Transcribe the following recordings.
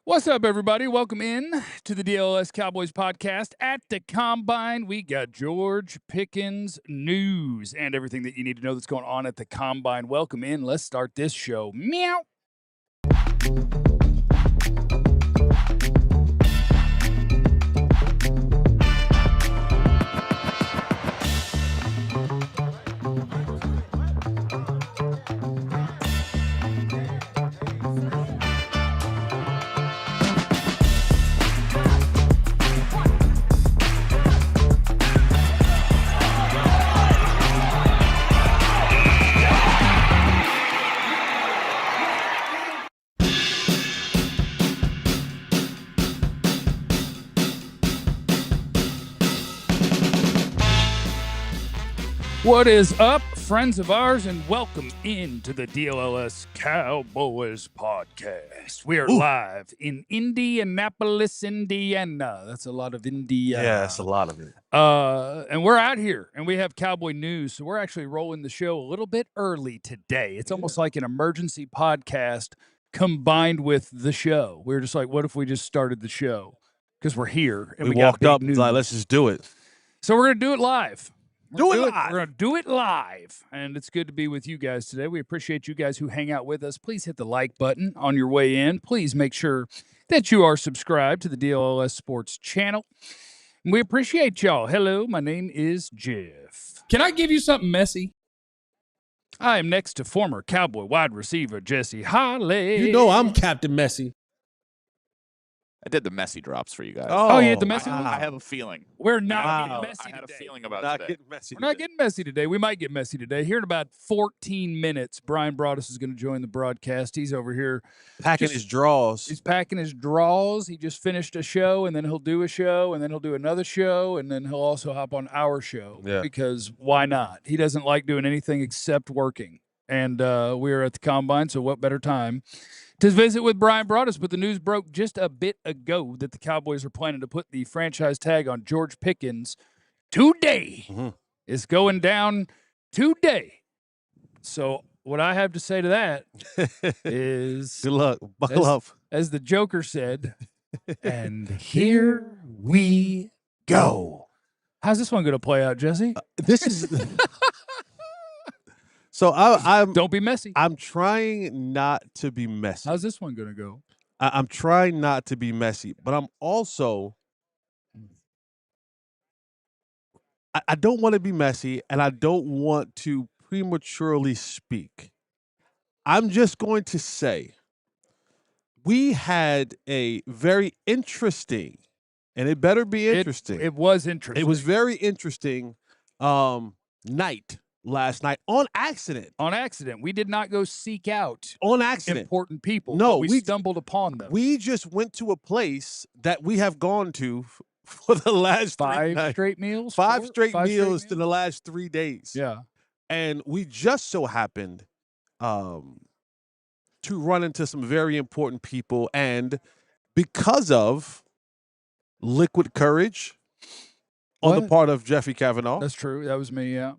What's up, everybody? Welcome in to the DLLS Cowboys podcast. At the Combine, we got George Pickens news and everything that you need to know that's going on at the Combine. Welcome in. Let's start this show. Meow. What is up, friends of ours, and welcome into the DLLS Cowboys podcast. We are live in Indianapolis, Indiana. That's a lot of Indiana. Yeah, that's a lot of it. And we're out here, and we have Cowboy news, so we're actually rolling the show a little bit early today. It's almost like an emergency podcast combined with the show. We were just like, what if we just started the show? Because we're here, and we walked got up news. like, let's just do it. So we're going to do it live. We're going to do it live, and it's good to be with you guys today. We appreciate you guys who hang out with us. Please hit the like button on your way in. Please make sure that you are subscribed to the DLLS Sports channel. We appreciate y'all. Hello, my name is Jeff. Can I give you something messy? I am next to former Cowboy wide receiver Jesse Holly. You know I'm Captain Messy. I did the messy drops for you guys. Oh, you had the messy ones? I have a feeling. We're not getting messy I had today. a feeling about Not today. getting messy. We're not getting messy today. We might get messy today. Here in about 14 minutes, Bryan Broaddus is going to join the broadcast. He's over here Packing his draws. He's packing his draws. He just finished a show, and then he'll do a show, and then he'll do another show, and then he'll also hop on our show. Yeah. Because why not? He doesn't like doing anything except working. And we are at the Combine, so what better time to visit with Bryan Broaddus? But the news broke just a bit ago that the Cowboys are planning to put the franchise tag on George Pickens today. Mm-hmm. It's going down today. So what I have to say to that is Good luck. Buckle up. as the Joker said, and here we go. How's this one going to play out, Jesse? This is. So I'm. Don't be messy. I'm trying not to be messy. How's this one going to go? I'm trying not to be messy, but I'm also. I don't want to be messy, and I don't want to prematurely speak. I'm just going to say we had a very interesting, and it better be interesting. It was interesting. It was very interesting night last night on accident. On accident. We did not go seek out On accident. important people. No, but we stumbled upon them. We just went to a place that we have gone to for the last Five 3 straight meals? Five Four? straight Five meals in the last 3 days. Yeah. And we just so happened to run into some very important people. And because of liquid courage on the What? part of Jeffy Kavanaugh, That's true. That was me, yeah.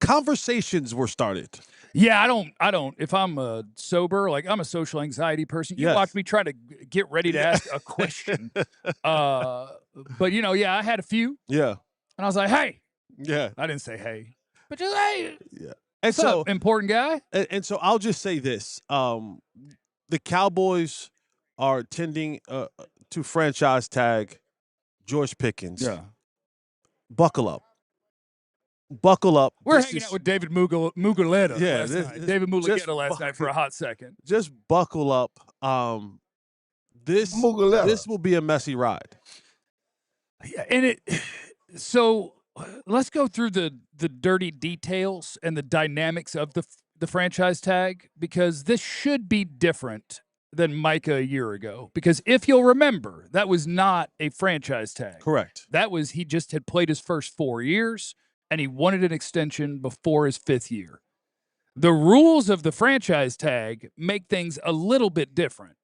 conversations were started. Yeah, I don't. If I'm sober, like I'm a social anxiety person. You Yes. watch me try to get ready to ask a question. But, I had a few. Yeah. And I was like, hey. Yeah. I didn't say hey. But just, hey. Yeah. And What's so up, important guy? and so I'll just say this. The Cowboys are tending to franchise tag George Pickens. Buckle up. Buckle up. We're This hanging is- out with David Muguleta Yeah, last this- night. this- David just Muguleta last night for a hot second. Just buckle up. This will be a messy ride. Yeah, and so let's go through the dirty details and the dynamics of the franchise tag, because this should be different than Micah a year ago. Because if you'll remember, that was not a franchise tag. Correct. That was, he just had played his first 4 years and he wanted an extension before his 5th year. The rules of the franchise tag make things a little bit different.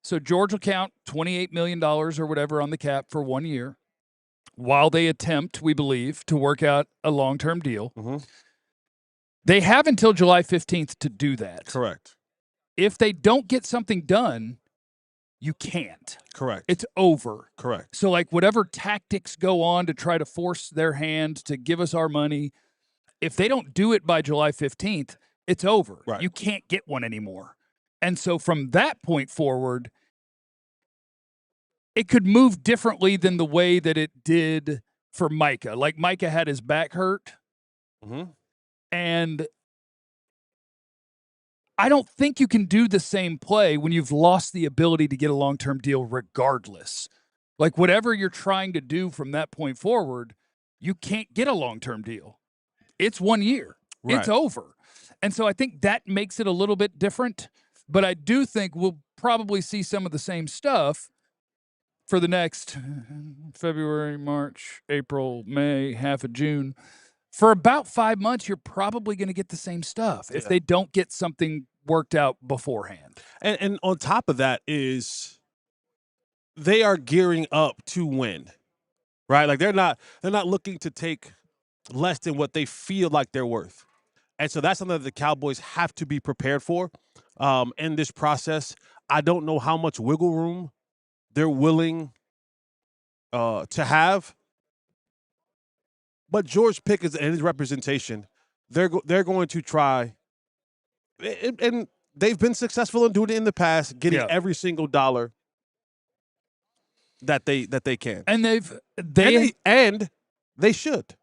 So George will count $28 million or whatever on the cap for 1 year while they attempt, we believe, to work out a long-term deal. Mm-hmm. They have until July 15th to do that. Correct. If they don't get something done, you can't. Correct. It's over. Correct. So, like, whatever tactics go on to try to force their hand to give us our money, if they don't do it by July 15th, it's over. Right. You can't get one anymore. And so from that point forward, it could move differently than the way that it did for Micah. Like, Micah had his back hurt. Mm-hmm. And I don't think you can do the same play when you've lost the ability to get a long-term deal regardless. Like, whatever you're trying to do from that point forward, you can't get a long-term deal. It's 1 year. Right. It's over. And so I think that makes it a little bit different. But I do think we'll probably see some of the same stuff for the next February, March, April, May, half of June. For about 5 months, you're probably going to get the same stuff if they don't get something worked out beforehand. And on top of that is they are gearing up to win, right? Like they're not looking to take less than what they feel like they're worth. And so that's something that the Cowboys have to be prepared for in this process. I don't know how much wiggle room they're willing to have. But George Pickens and his representation, they're going to try, and they've been successful in doing it in the past, getting every single dollar that they can. And they should.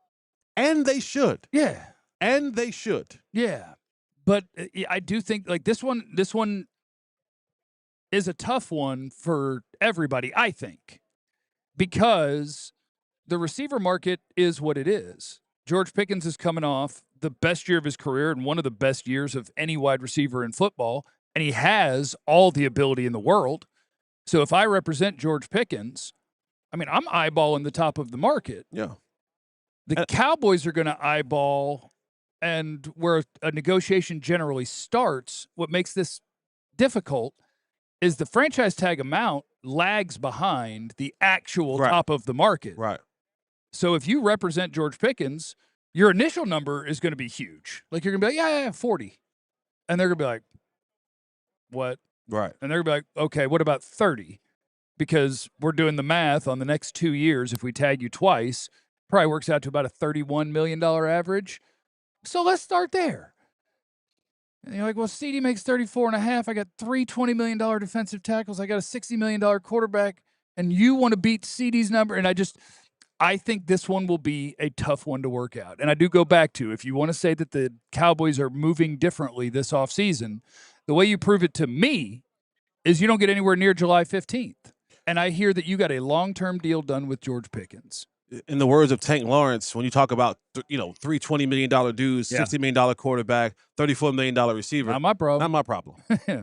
And they should. Yeah. And they should. Yeah. But I do think, like, this one is a tough one for everybody, I think, because the receiver market is what it is. George Pickens is coming off the best year of his career and one of the best years of any wide receiver in football, and he has all the ability in the world. So if I represent George Pickens, I mean, I'm eyeballing the top of the market. Yeah. The Cowboys are going to eyeball, and where a negotiation generally starts, what makes this difficult is the franchise tag amount lags behind the actual top of the market. Right. So if you represent George Pickens, your initial number is going to be huge. Like, you're going to be like, yeah, 40. And they're going to be like, what? Right. And they're going to be like, okay, what about 30? Because we're doing the math on the next 2 years. If we tag you twice, probably works out to about a $31 million average. So let's start there. And you're like, well, CD makes 34 and a half. I got 3 $20 million defensive tackles. I got a $60 million quarterback. And you want to beat CD's number. And I think this one will be a tough one to work out. And I do go back to, if you want to say that the Cowboys are moving differently this offseason, the way you prove it to me is you don't get anywhere near July 15th. And I hear that you got a long-term deal done with George Pickens. In the words of Tank Lawrence, when you talk about, three $20 million dudes, $60 million quarterback, $34 million receiver. Not my problem. Not my problem.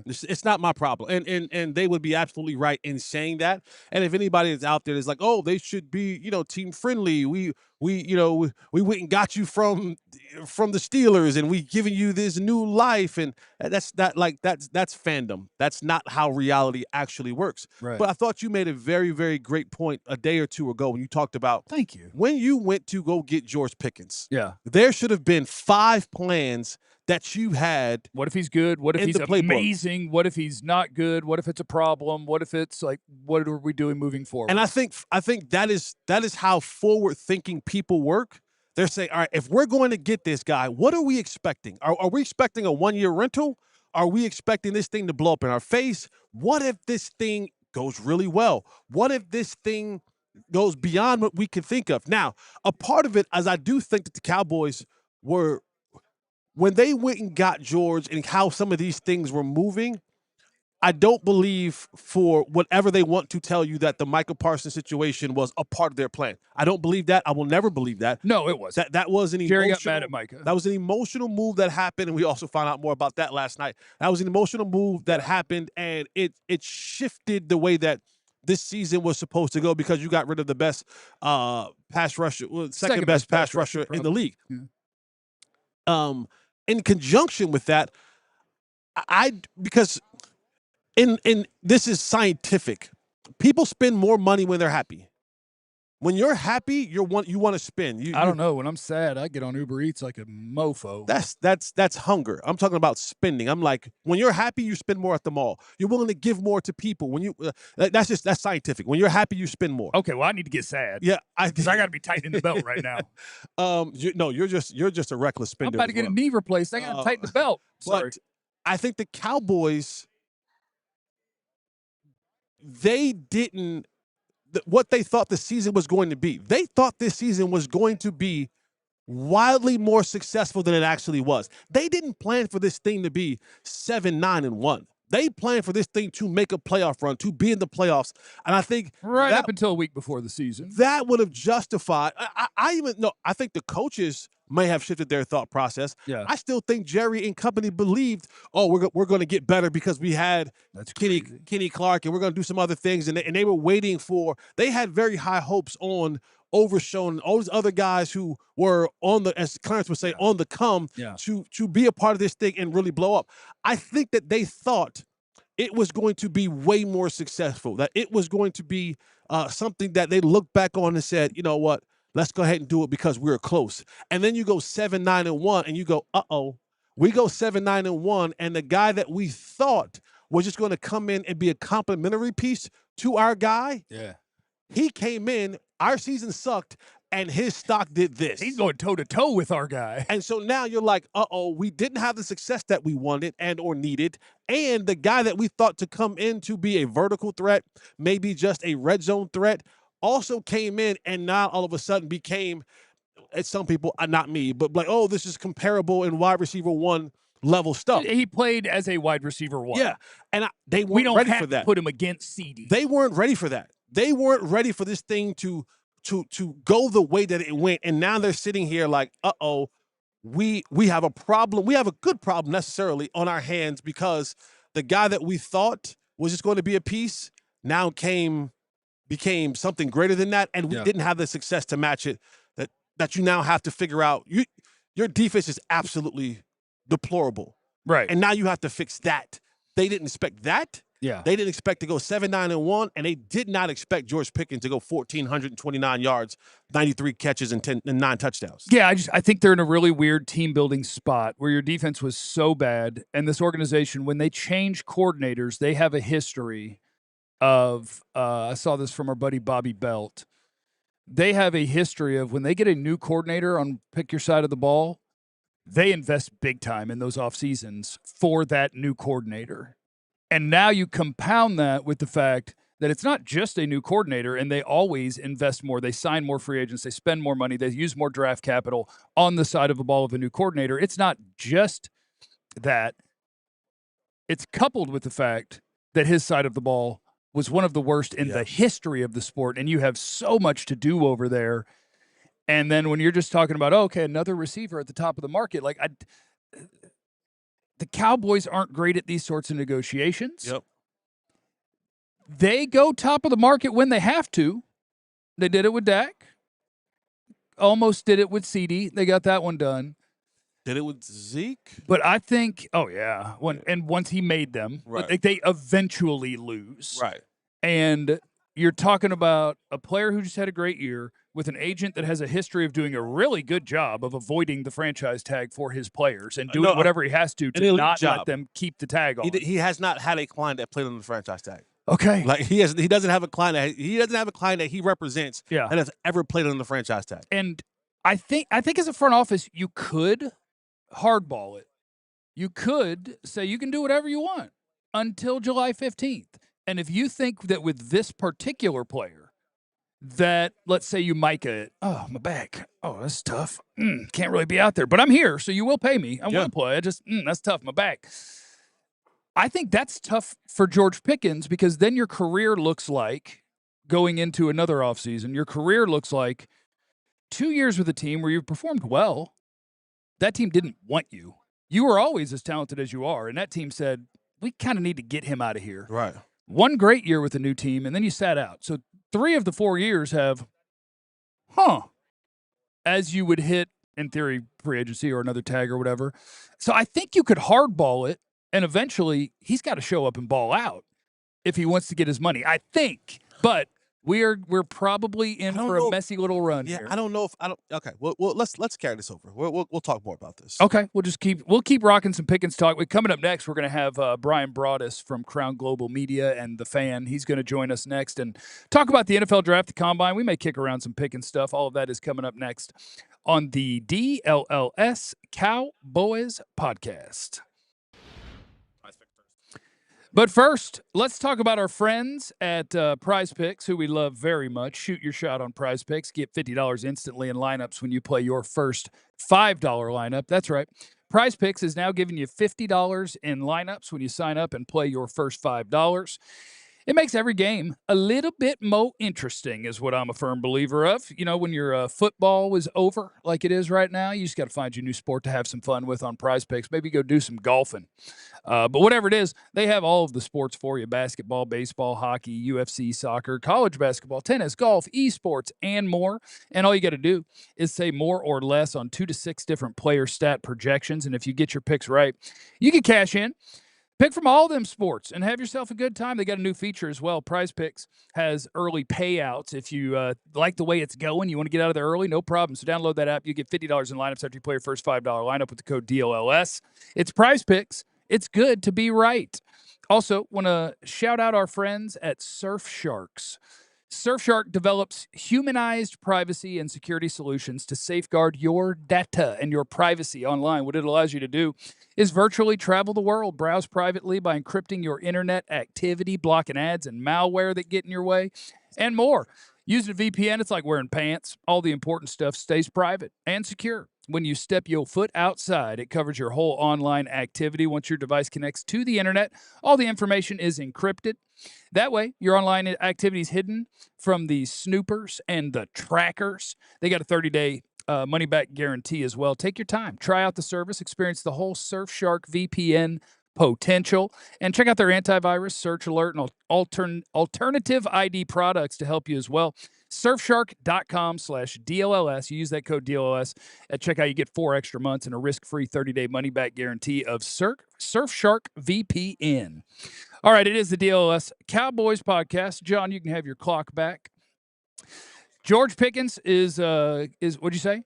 It's not my problem. And they would be absolutely right in saying that. And if anybody is out there that's like, oh, they should be, team friendly. We went and got you from the Steelers and we giving you this new life. And that's fandom. That's not how reality actually works. Right. But I thought you made a very, very great point a day or two ago when you talked about, thank you, when you went to go get George Pickens. Yeah. There should have been 5 plans that you had. What if he's good? What if he's amazing? What if he's not good? What if it's a problem? What if it's like, what are we doing moving forward? And I think that is how forward-thinking people work. They're saying, all right, if we're going to get this guy, what are we expecting? Are we expecting a 1-year rental? Are we expecting this thing to blow up in our face? What if this thing goes really well? What if this thing goes beyond what we can think of? Now, a part of it, as I do think that the Cowboys were, when they went and got George and how some of these things were moving, I don't believe, for whatever they want to tell you, that the Michael Parsons situation was a part of their plan. I don't believe that. I will never believe that. No, it wasn't. That was an Jerry got mad at Micah. That was an emotional move that happened, and we also found out more about that last night. That was an emotional move that happened, and it shifted the way that this season was supposed to go, because you got rid of the best pass rusher, second best pass rusher in the league. Yeah. In conjunction with that, because in this is scientific. People spend more money when they're happy. When you're happy, you want to spend. I don't know. When I'm sad, I get on Uber Eats like a mofo. That's hunger. I'm talking about spending. I'm like, when you're happy, you spend more at the mall. You're willing to give more to people. When you that's scientific. When you're happy, you spend more. Okay, well, I need to get sad. Yeah, because I got to be tightening the belt right now. You're just a reckless spender. I'm about to get a knee replaced. I got to tighten the belt. Sorry. But I think the Cowboys, they didn't what they thought the season was going to be. They thought this season was going to be wildly more successful than it actually was. They didn't plan for this thing to be 7-9-1. They planned for this thing to make a playoff run, to be in the playoffs. And I think up until a week before the season, that would have justified. I think the coaches may have shifted their thought process. Yeah. I still think Jerry and company believed, we're going to get better because we had Kenny Clark and we're going to do some other things. And they were waiting they had very high hopes on Overshown, all these other guys who were as Clarence would say, on the come to be a part of this thing and really blow up. I think that they thought it was going to be way more successful, that it was going to be something that they looked back on and said, you know what, let's go ahead and do it because we're close. And then you go 7-9-1 and you go, we go 7-9-1, and the guy that we thought was just going to come in and be a complimentary piece to our guy, he came in, our season sucked, and his stock did this. He's going toe-to-toe with our guy. And so now you're like, we didn't have the success that we wanted and or needed. And the guy that we thought to come in to be a vertical threat, maybe just a red zone threat, also came in and now all of a sudden became, some people, not me, but like, this is comparable in wide receiver one level stuff. He played as a wide receiver one. Yeah, and they weren't ready for that. To put him against CD. They weren't ready for that. They weren't ready for this thing to go the way that it went, and now they're sitting here like, we have a problem. We have a good problem necessarily on our hands because the guy that we thought was just going to be a piece now became something greater than that, and we didn't have the success to match it. That you now have to figure out. Your defense is absolutely deplorable, right? And now you have to fix that. They didn't expect that. Yeah. They didn't expect to go 7-9-1, and they did not expect George Pickens to go 1,429 yards, 93 catches, and 9 touchdowns. Yeah, I think they're in a really weird team-building spot where your defense was so bad, and this organization, when they change coordinators, they have a history of I saw this from our buddy Bobby Belt. They have a history of when they get a new coordinator on pick your side of the ball, they invest big time in those off seasons for that new coordinator. And now you compound that with the fact that it's not just a new coordinator, and they always invest more. They sign more free agents. They spend more money. They use more draft capital on the side of the ball of a new coordinator. It's not just that. It's coupled with the fact that his side of the ball was one of the worst in the history of the sport, and you have so much to do over there. And then when you're just talking about, another receiver at the top of the market, like the Cowboys aren't great at these sorts of negotiations. Yep. They go top of the market when they have to. They did it with Dak. Almost did it with CD. They got that one done. Did it with Zeke? But I think, once he made them, right. they eventually lose. Right. And you're talking about a player who just had a great year with an agent that has a history of doing a really good job of avoiding the franchise tag for his players and doing whatever he has to not let them keep the tag on. He has not had a client that played on the franchise tag. Okay. Like he doesn't have a client that he represents that has ever played on the franchise tag. And I think as a front office, you could hardball it. You could say you can do whatever you want until July 15th. And if you think that with this particular player, that let's say you mic it, my back, that's tough. Can't really be out there, but I'm here, so you will pay me. I want to play. That's tough, my back. I think that's tough for George Pickens because then your career looks like going into another offseason. Your career looks like 2 years with a team where you've performed well. That team didn't want you. You were always as talented as you are, and that team said, we kind of need to get him out of here. Right. One great year with a new team, and then you sat out. So 3 of the 4 years have, as you would hit, in theory, free agency or another tag or whatever. So I think you could hardball it, and eventually he's got to show up and ball out if he wants to get his money, I think. But We're probably in for a messy little run Yeah, here. I don't know if I don't. Okay, well, let's carry this over. We'll talk more about this. Okay, we'll keep rocking some Pickens talk. Coming up next, we're going to have Bryan Broaddus from Crown Global Media and The Fan. He's going to join us next and talk about the NFL Draft, the Combine. We may kick around some Pickens stuff. All of that is coming up next on the DLLS Cowboys podcast. But first, let's talk about our friends at Prize Picks, who we love very much. Shoot your shot on Prize Picks. Get $50 instantly in lineups when you play your first $5 lineup. That's right. Prize Picks is now giving you $50 in lineups when you sign up and play your first $5. It makes every game a little bit more interesting, is what I'm a firm believer of. You know, when your football is over like it is right now, you just got to find your new sport to have some fun with on Prize Picks. Maybe go do some golfing. But whatever it is, they have all of the sports for you: basketball, baseball, hockey, UFC, soccer, college basketball, tennis, golf, esports, and more. And all you got to do is say more or less on 2 to 6 different player stat projections. And if you get your picks right, you can cash in. Pick from all them sports and have yourself a good time. They got a new feature as well. Prize Picks has early payouts. If you like the way it's going, you want to get out of there early, no problem. So download that app. You get $50 in lineups after you play your first $5 lineup with the code DLLS. It's Prize Picks. It's good to be right. Also, want to shout out our friends at Surfsharks. Surfshark develops humanized privacy and security solutions to safeguard your data and your privacy online. What it allows you to do is virtually travel the world, browse privately by encrypting your internet activity, blocking ads and malware that get in your way, and more. Using a VPN, it's like wearing pants. All the important stuff stays private and secure. When you step your foot outside, it covers your whole online activity. Once your device connects to the internet, all the information is encrypted. That way, your online activity is hidden from the snoopers and the trackers. They got a 30-day money-back guarantee as well. Take your time. Try out the service. Experience the whole Surfshark VPN potential. And check out their antivirus, search alert, and alternative ID products to help you as well. Surfshark.com/DLLS. You use that code DLLS at checkout. You get 4 extra months and a risk-free 30-day money-back guarantee of Surfshark VPN. All right, it is the DLLS Cowboys podcast. John, you can have your clock back. George Pickens is what'd you say?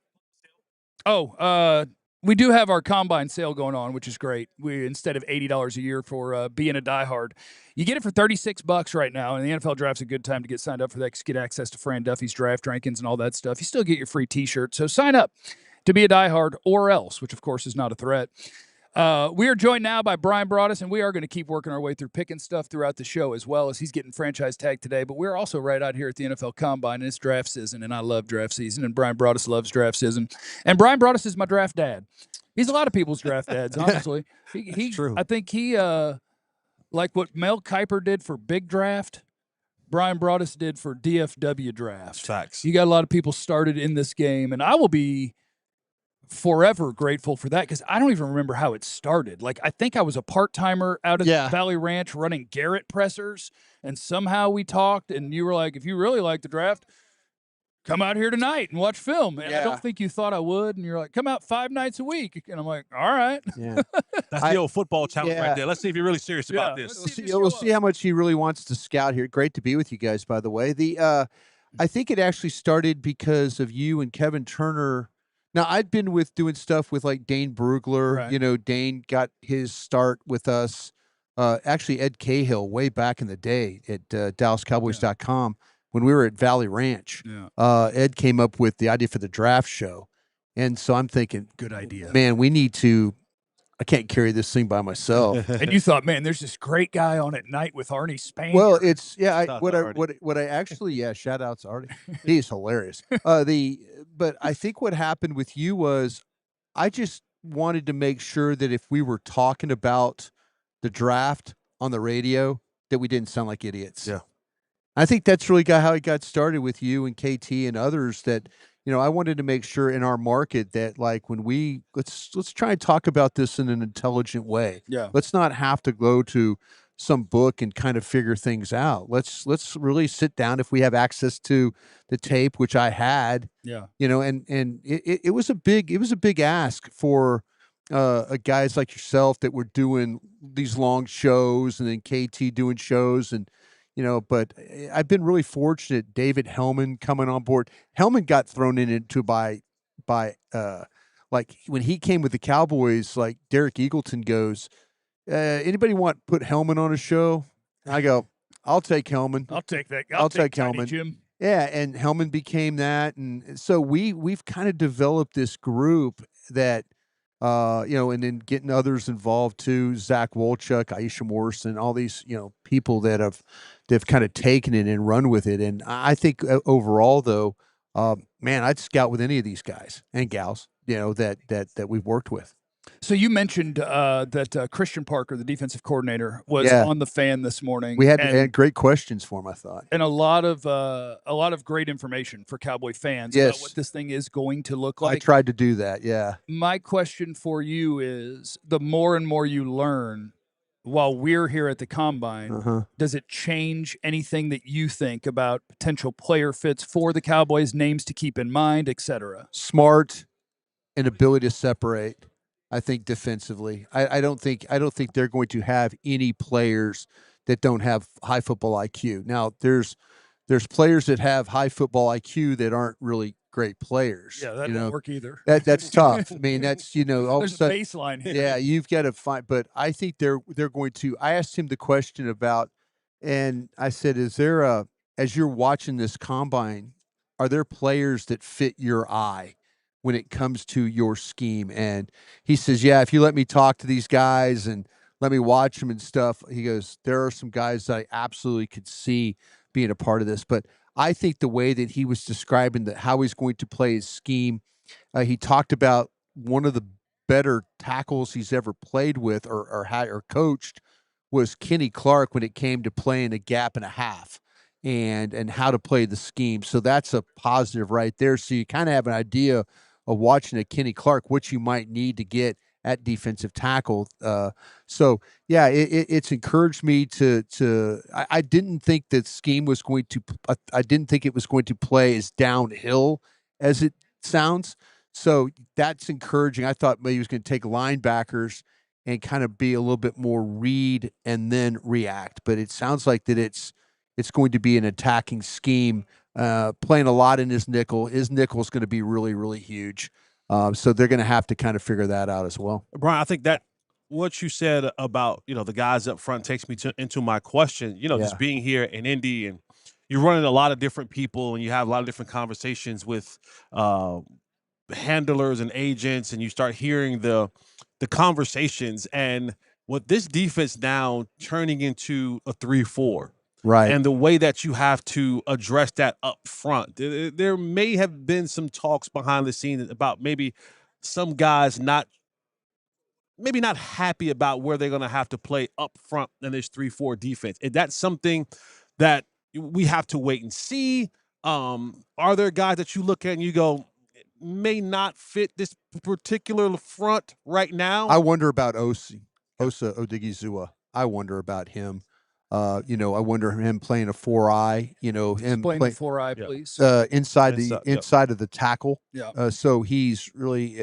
Oh, we do have our combine sale going on, which is great. We instead of $80 a year for being a diehard, you get it for $36 right now. And the NFL Draft's a good time to get signed up for that because you get access to Fran Duffy's draft rankings and all that stuff. You still get your free T-shirt, so sign up to be a diehard or else, which of course is not a threat. We are joined now by Bryan Broaddus, and we are going to keep working our way through picking stuff throughout the show as well as he's getting franchise tagged today. But we're also right out here at the NFL Combine, and it's draft season, and I love draft season, and Bryan Broaddus loves draft season. And Bryan Broaddus is my draft dad. He's a lot of people's draft dads, honestly. He's true. I think he, like what Mel Kiper did for Big Draft, Bryan Broaddus did for DFW Draft. Facts. You got a lot of people started in this game, and I will be forever grateful for that because I don't even remember how it started. Like, I think I was a part-timer out at Valley Ranch running Garrett pressers, and somehow we talked, and you were like, if you really like the draft, come out here tonight and watch film. And I don't think you thought I would, and you're like, come out 5 nights a week. And I'm like, all right. Yeah. That's the old football challenge right there. Let's see if you're really serious about this. We'll see how much he really wants to scout here. Great to be with you guys, by the way. I think it actually started because of you and Kevin Turner. Now, I'd been doing stuff with like Dane Brugler. Right. You know, Dane got his start with us. Actually, Ed Cahill way back in the day at DallasCowboys.com when we were at Valley Ranch. Yeah. Ed came up with the idea for the draft show. And so I'm thinking, good idea. Man, we need to – I can't carry this thing by myself. And you thought, man, there's this great guy on at night with Arnie Spain. Well, it's what I actually shout out to Arnie. He's hilarious. But I think what happened with you was I just wanted to make sure that if we were talking about the draft on the radio, that we didn't sound like idiots. Yeah. I think that's really how it got started with you and KT and others that, you know, I wanted to make sure in our market that like when let's try and talk about this in an intelligent way. Yeah. Let's not have to go to some book and kind of figure things out. Let's really sit down if we have access to the tape, which I had. Yeah. You know, and it was a big ask for guys like yourself that were doing these long shows and then KT doing shows and But I've been really fortunate. David Hellman coming on board. Hellman got thrown into by like when he came with the Cowboys. Like Derek Eagleton goes, anybody want to put Hellman on a show? I go, I'll take Hellman. I'll take that. I'll take Tiny Hellman. Jim. Yeah, and Hellman became that, and so we've kind of developed this group that, and then getting others involved too. Zach Wolchuk, Aisha Morrison, all these people they've kind of taken it and run with it. And I think overall though, man, I'd scout with any of these guys and gals, that we've worked with. So you mentioned that Christian Parker, the defensive coordinator, was Yeah. on the fan this morning. We had great questions for him, I thought, and a lot of great information for Cowboy fans about Yes. what this thing is going to look I like. tried to do that. Yeah. My question for you is: the more and more you learn while we're here at the combine, does it change anything that you think about potential player fits for the Cowboys, names to keep in mind, etc.? Smart and ability to separate. I think defensively, I don't think they're going to have any players that don't have high football IQ. Now there's players that have high football IQ that aren't really great players. Yeah, that won't work either. That's tough. I mean, that's all There's of a sudden, a baseline here. yeah, you've got to find. But I think they're going to. I asked him the question about, and I said, "Is there as you're watching this combine, are there players that fit your eye when it comes to your scheme?" And he says, "Yeah, if you let me talk to these guys and let me watch them and stuff," he goes, "there are some guys that I absolutely could see being a part of this." But I think the way that he was describing how he's going to play his scheme, he talked about one of the better tackles he's ever played with or coached was Kenny Clark when it came to playing a gap and a half and how to play the scheme. So that's a positive right there. So you kind of have an idea of watching a Kenny Clark, what you might need to get at defensive tackle. So yeah, it's encouraged me to. I didn't think that scheme was going to. I didn't think it was going to play as downhill as it sounds. So that's encouraging. I thought maybe he was going to take linebackers and kind of be a little bit more read and then react. But it sounds like that it's going to be an attacking scheme, playing a lot in his nickel. His nickel is going to be really, really huge. So they're going to have to kind of figure that out as well. Brian, I think that what you said about the guys up front takes me into my question. Just being here in Indy and you're running a lot of different people and you have a lot of different conversations with handlers and agents, and you start hearing the conversations and what this defense now turning into a 3-4. Right. And the way that you have to address that up front. There may have been some talks behind the scenes about maybe some guys not happy about where they're going to have to play up front in this 3-4 defense. Is that something that we have to wait and see? Are there guys that you look at and you go, may not fit this particular front right now? I wonder about Osa Odigizua. I wonder about him. I wonder him playing a 4-eye. Him Explain playing the 4-eye, please. inside of the tackle. Yeah. So he's really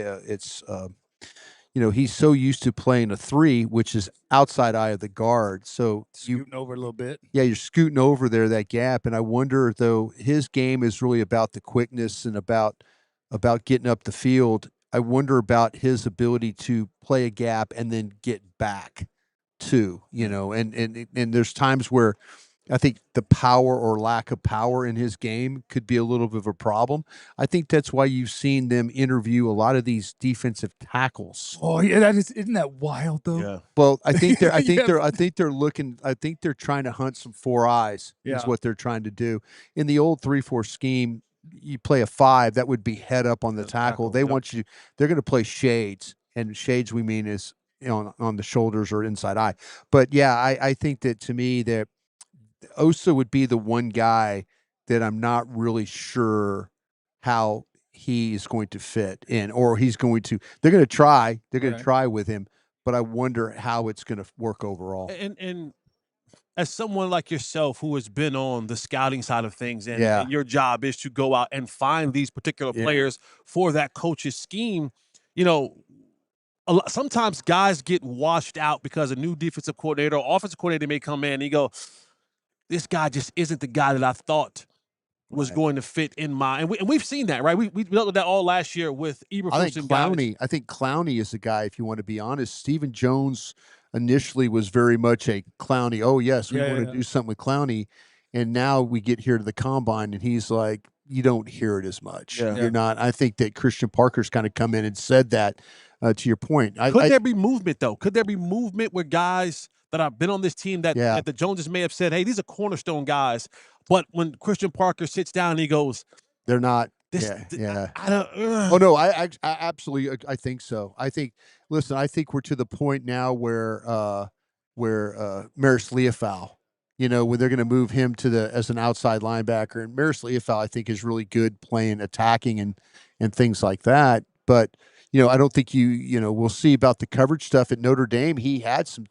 he's so used to playing a 3, which is outside eye of the guard. So Scooting over a little bit. Yeah, you're scooting over there, that gap. And I wonder, though, his game is really about the quickness and about getting up the field. I wonder about his ability to play a gap and then get back too, and there's times where I think the power or lack of power in his game could be a little bit of a problem. I think that's why you've seen them interview a lot of these defensive tackles. Oh yeah, isn't that wild though? Yeah. Well, I think they're trying to hunt some 4 eyes Yeah. is what they're trying to do. In the old 3-4 scheme, you play a 5, that would be head up on the tackle. They want you, they're going to play shades, and shades we mean is on the shoulders or inside eye. But yeah, I think that to me that Osa would be the one guy that I'm not really sure how he is going to fit in, or they're going to try with him, but I wonder how it's going to work overall. And as someone like yourself who has been on the scouting side of things, and your job is to go out and find these particular players for that coach's scheme, sometimes guys get washed out because a new defensive coordinator or offensive coordinator may come in and you go, this guy just isn't the guy that I thought was going to fit in my. And we've seen that, right? We dealt with that all last year with Eberflus and guys. I think Clowney is the guy, if you want to be honest. Stephen Jones initially was very much a Clowney. Oh, yes, we want to do something with Clowney. And now we get here to the combine, and he's like, you don't hear it as much. Yeah. You're not. I think that Christian Parker's kind of come in and said that to your point. Could there be movement, though? Could there be movement with guys that have been on this team that the Joneses may have said, hey, these are cornerstone guys. But when Christian Parker sits down, he goes, they're not. I don't. Oh no, I absolutely I think so. I think we're to the point now where Maris Leofau, when they're going to move him as an outside linebacker, and Maris Leofau I think is really good playing attacking and things like that. But I don't think we'll see about the coverage stuff at Notre Dame. He had some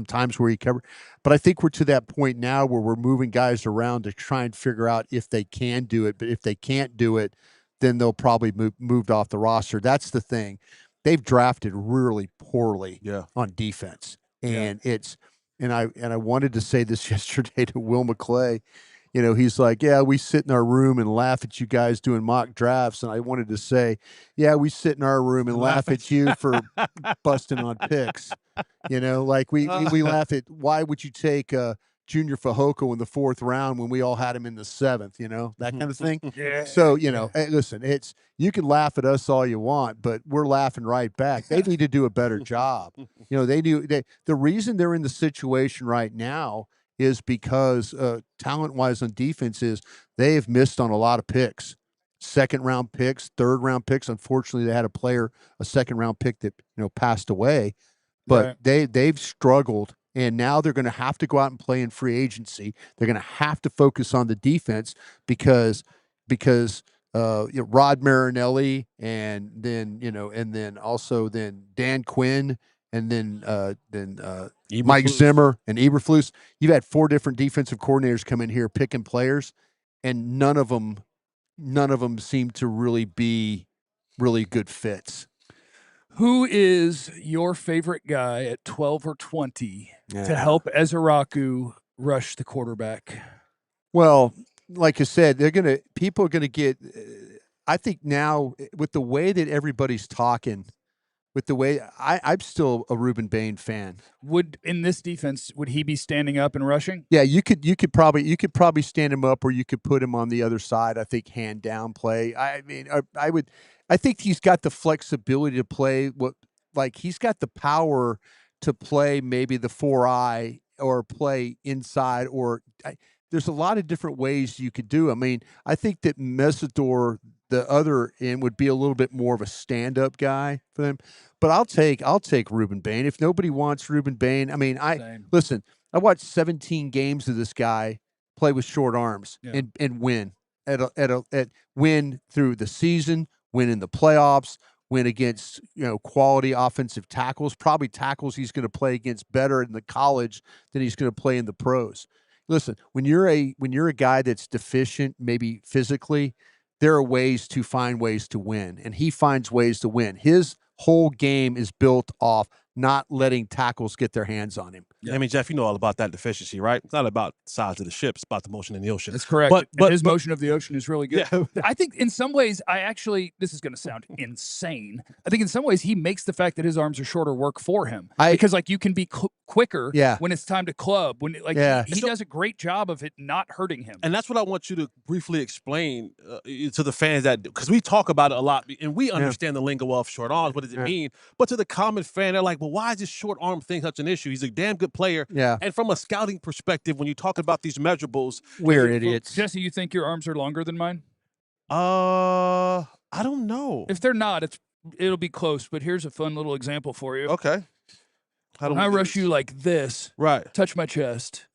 times where he covered, but I think we're to that point now where we're moving guys around to try and figure out if they can do it. But if they can't do it, then they'll probably moved off the roster. That's the thing. They've drafted really poorly on defense, and I wanted to say this yesterday to Will McClay. He's like, yeah, we sit in our room and laugh at you guys doing mock drafts. And I wanted to say, yeah, we sit in our room and laugh at you for busting on picks. Like we laugh at, why would you take Junior Fehoko in the 4th round when we all had him in the 7th, that kind of thing. So, hey, listen, you can laugh at us all you want, but we're laughing right back. They need to do a better job. The reason they're in the situation right now is because talent-wise on defense is they have missed on a lot of picks, 2nd-round picks, 3rd-round picks. Unfortunately, they had a 2nd-round pick that passed away, but they've struggled, and now they're going to have to go out and play in free agency. They're going to have to focus on the defense because Rod Marinelli and then also Dan Quinn. And then Mike Zimmer and Eberflus. You've had 4 different defensive coordinators come in here picking players, and none of them seem to really be really good fits. Who is your favorite guy at 12 or 20 to help Ezeraku rush the quarterback? Well, like I said, people are gonna get. I think now with the way that everybody's talking. With the way I'm still a Ruben Bain fan. In this defense, would he be standing up and rushing? Yeah, you could probably stand him up, or you could put him on the other side. I think hand down play. I mean, I think he's got the flexibility to play he's got the power to play maybe the 4-eye or play inside there's a lot of different ways you could do. I mean, I think that Mesidor, the other end, would be a little bit more of a stand-up guy for them. But I'll take Ruben Bain. If nobody wants Ruben Bain, I mean, listen, I watched 17 games of this guy play with short arms and win win through the season, win in the playoffs, win against quality offensive tackles, probably tackles he's going to play against better in the college than he's going to play in the pros. Listen, when you're a guy that's deficient, maybe physically, there are ways to find ways to win, and he finds ways to win. His whole game is built off not letting tackles get their hands on him. Yeah. I mean, Jeff, you know all about that deficiency, right? It's not about the size of the ship; it's about the motion in the ocean. That's correct. But his motion of the ocean is really good. Yeah. I think in some ways, this is going to sound insane. I think in some ways he makes the fact that his arms are shorter work for him because you can be quicker when it's time to club. When he does a great job of it not hurting him. And that's what I want you to briefly explain to the fans because we talk about it a lot and we understand the lingo of short arms. What does it mean? But to the common fan, they're like, well, why is this short arm thing such an issue? He's a damn good player. Yeah. And from a scouting perspective, when you talk about these measurables, we're idiots. Jesse, you think your arms are longer than mine? I don't know. If they're not, it'll be close. But here's a fun little example for you. Okay. When I rush you like this, touch my chest.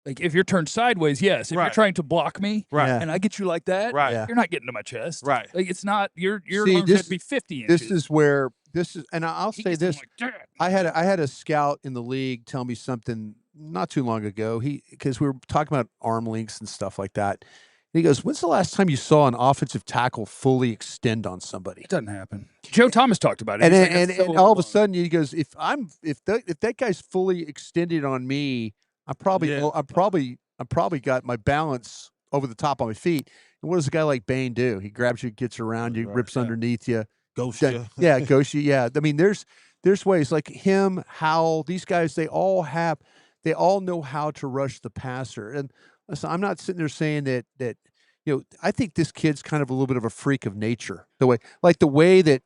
Like if you're turned sideways, yes. If you're trying to block me, and I get you like that, you're not getting to my chest. Right. Like it's not your arms have to be 50 inches. And I'll say this. Like I had a scout in the league tell me something not too long ago. Because we were talking about arm lengths and stuff like that. And he goes, "When's the last time you saw an offensive tackle fully extend on somebody?" It doesn't happen. Joe Thomas talked about it. And all of a sudden he goes, "If that guy's fully extended on me, I'm probably I'm probably got my balance over the top of my feet. And what does a guy like Bane do? He grabs you, gets around you, rips underneath you. Ghost you. Yeah, ghost you. Yeah. I mean, there's ways like him, Howell, these guys, they all know how to rush the passer. And listen, I'm not sitting there saying that I think this kid's kind of a little bit of a freak of nature. The way that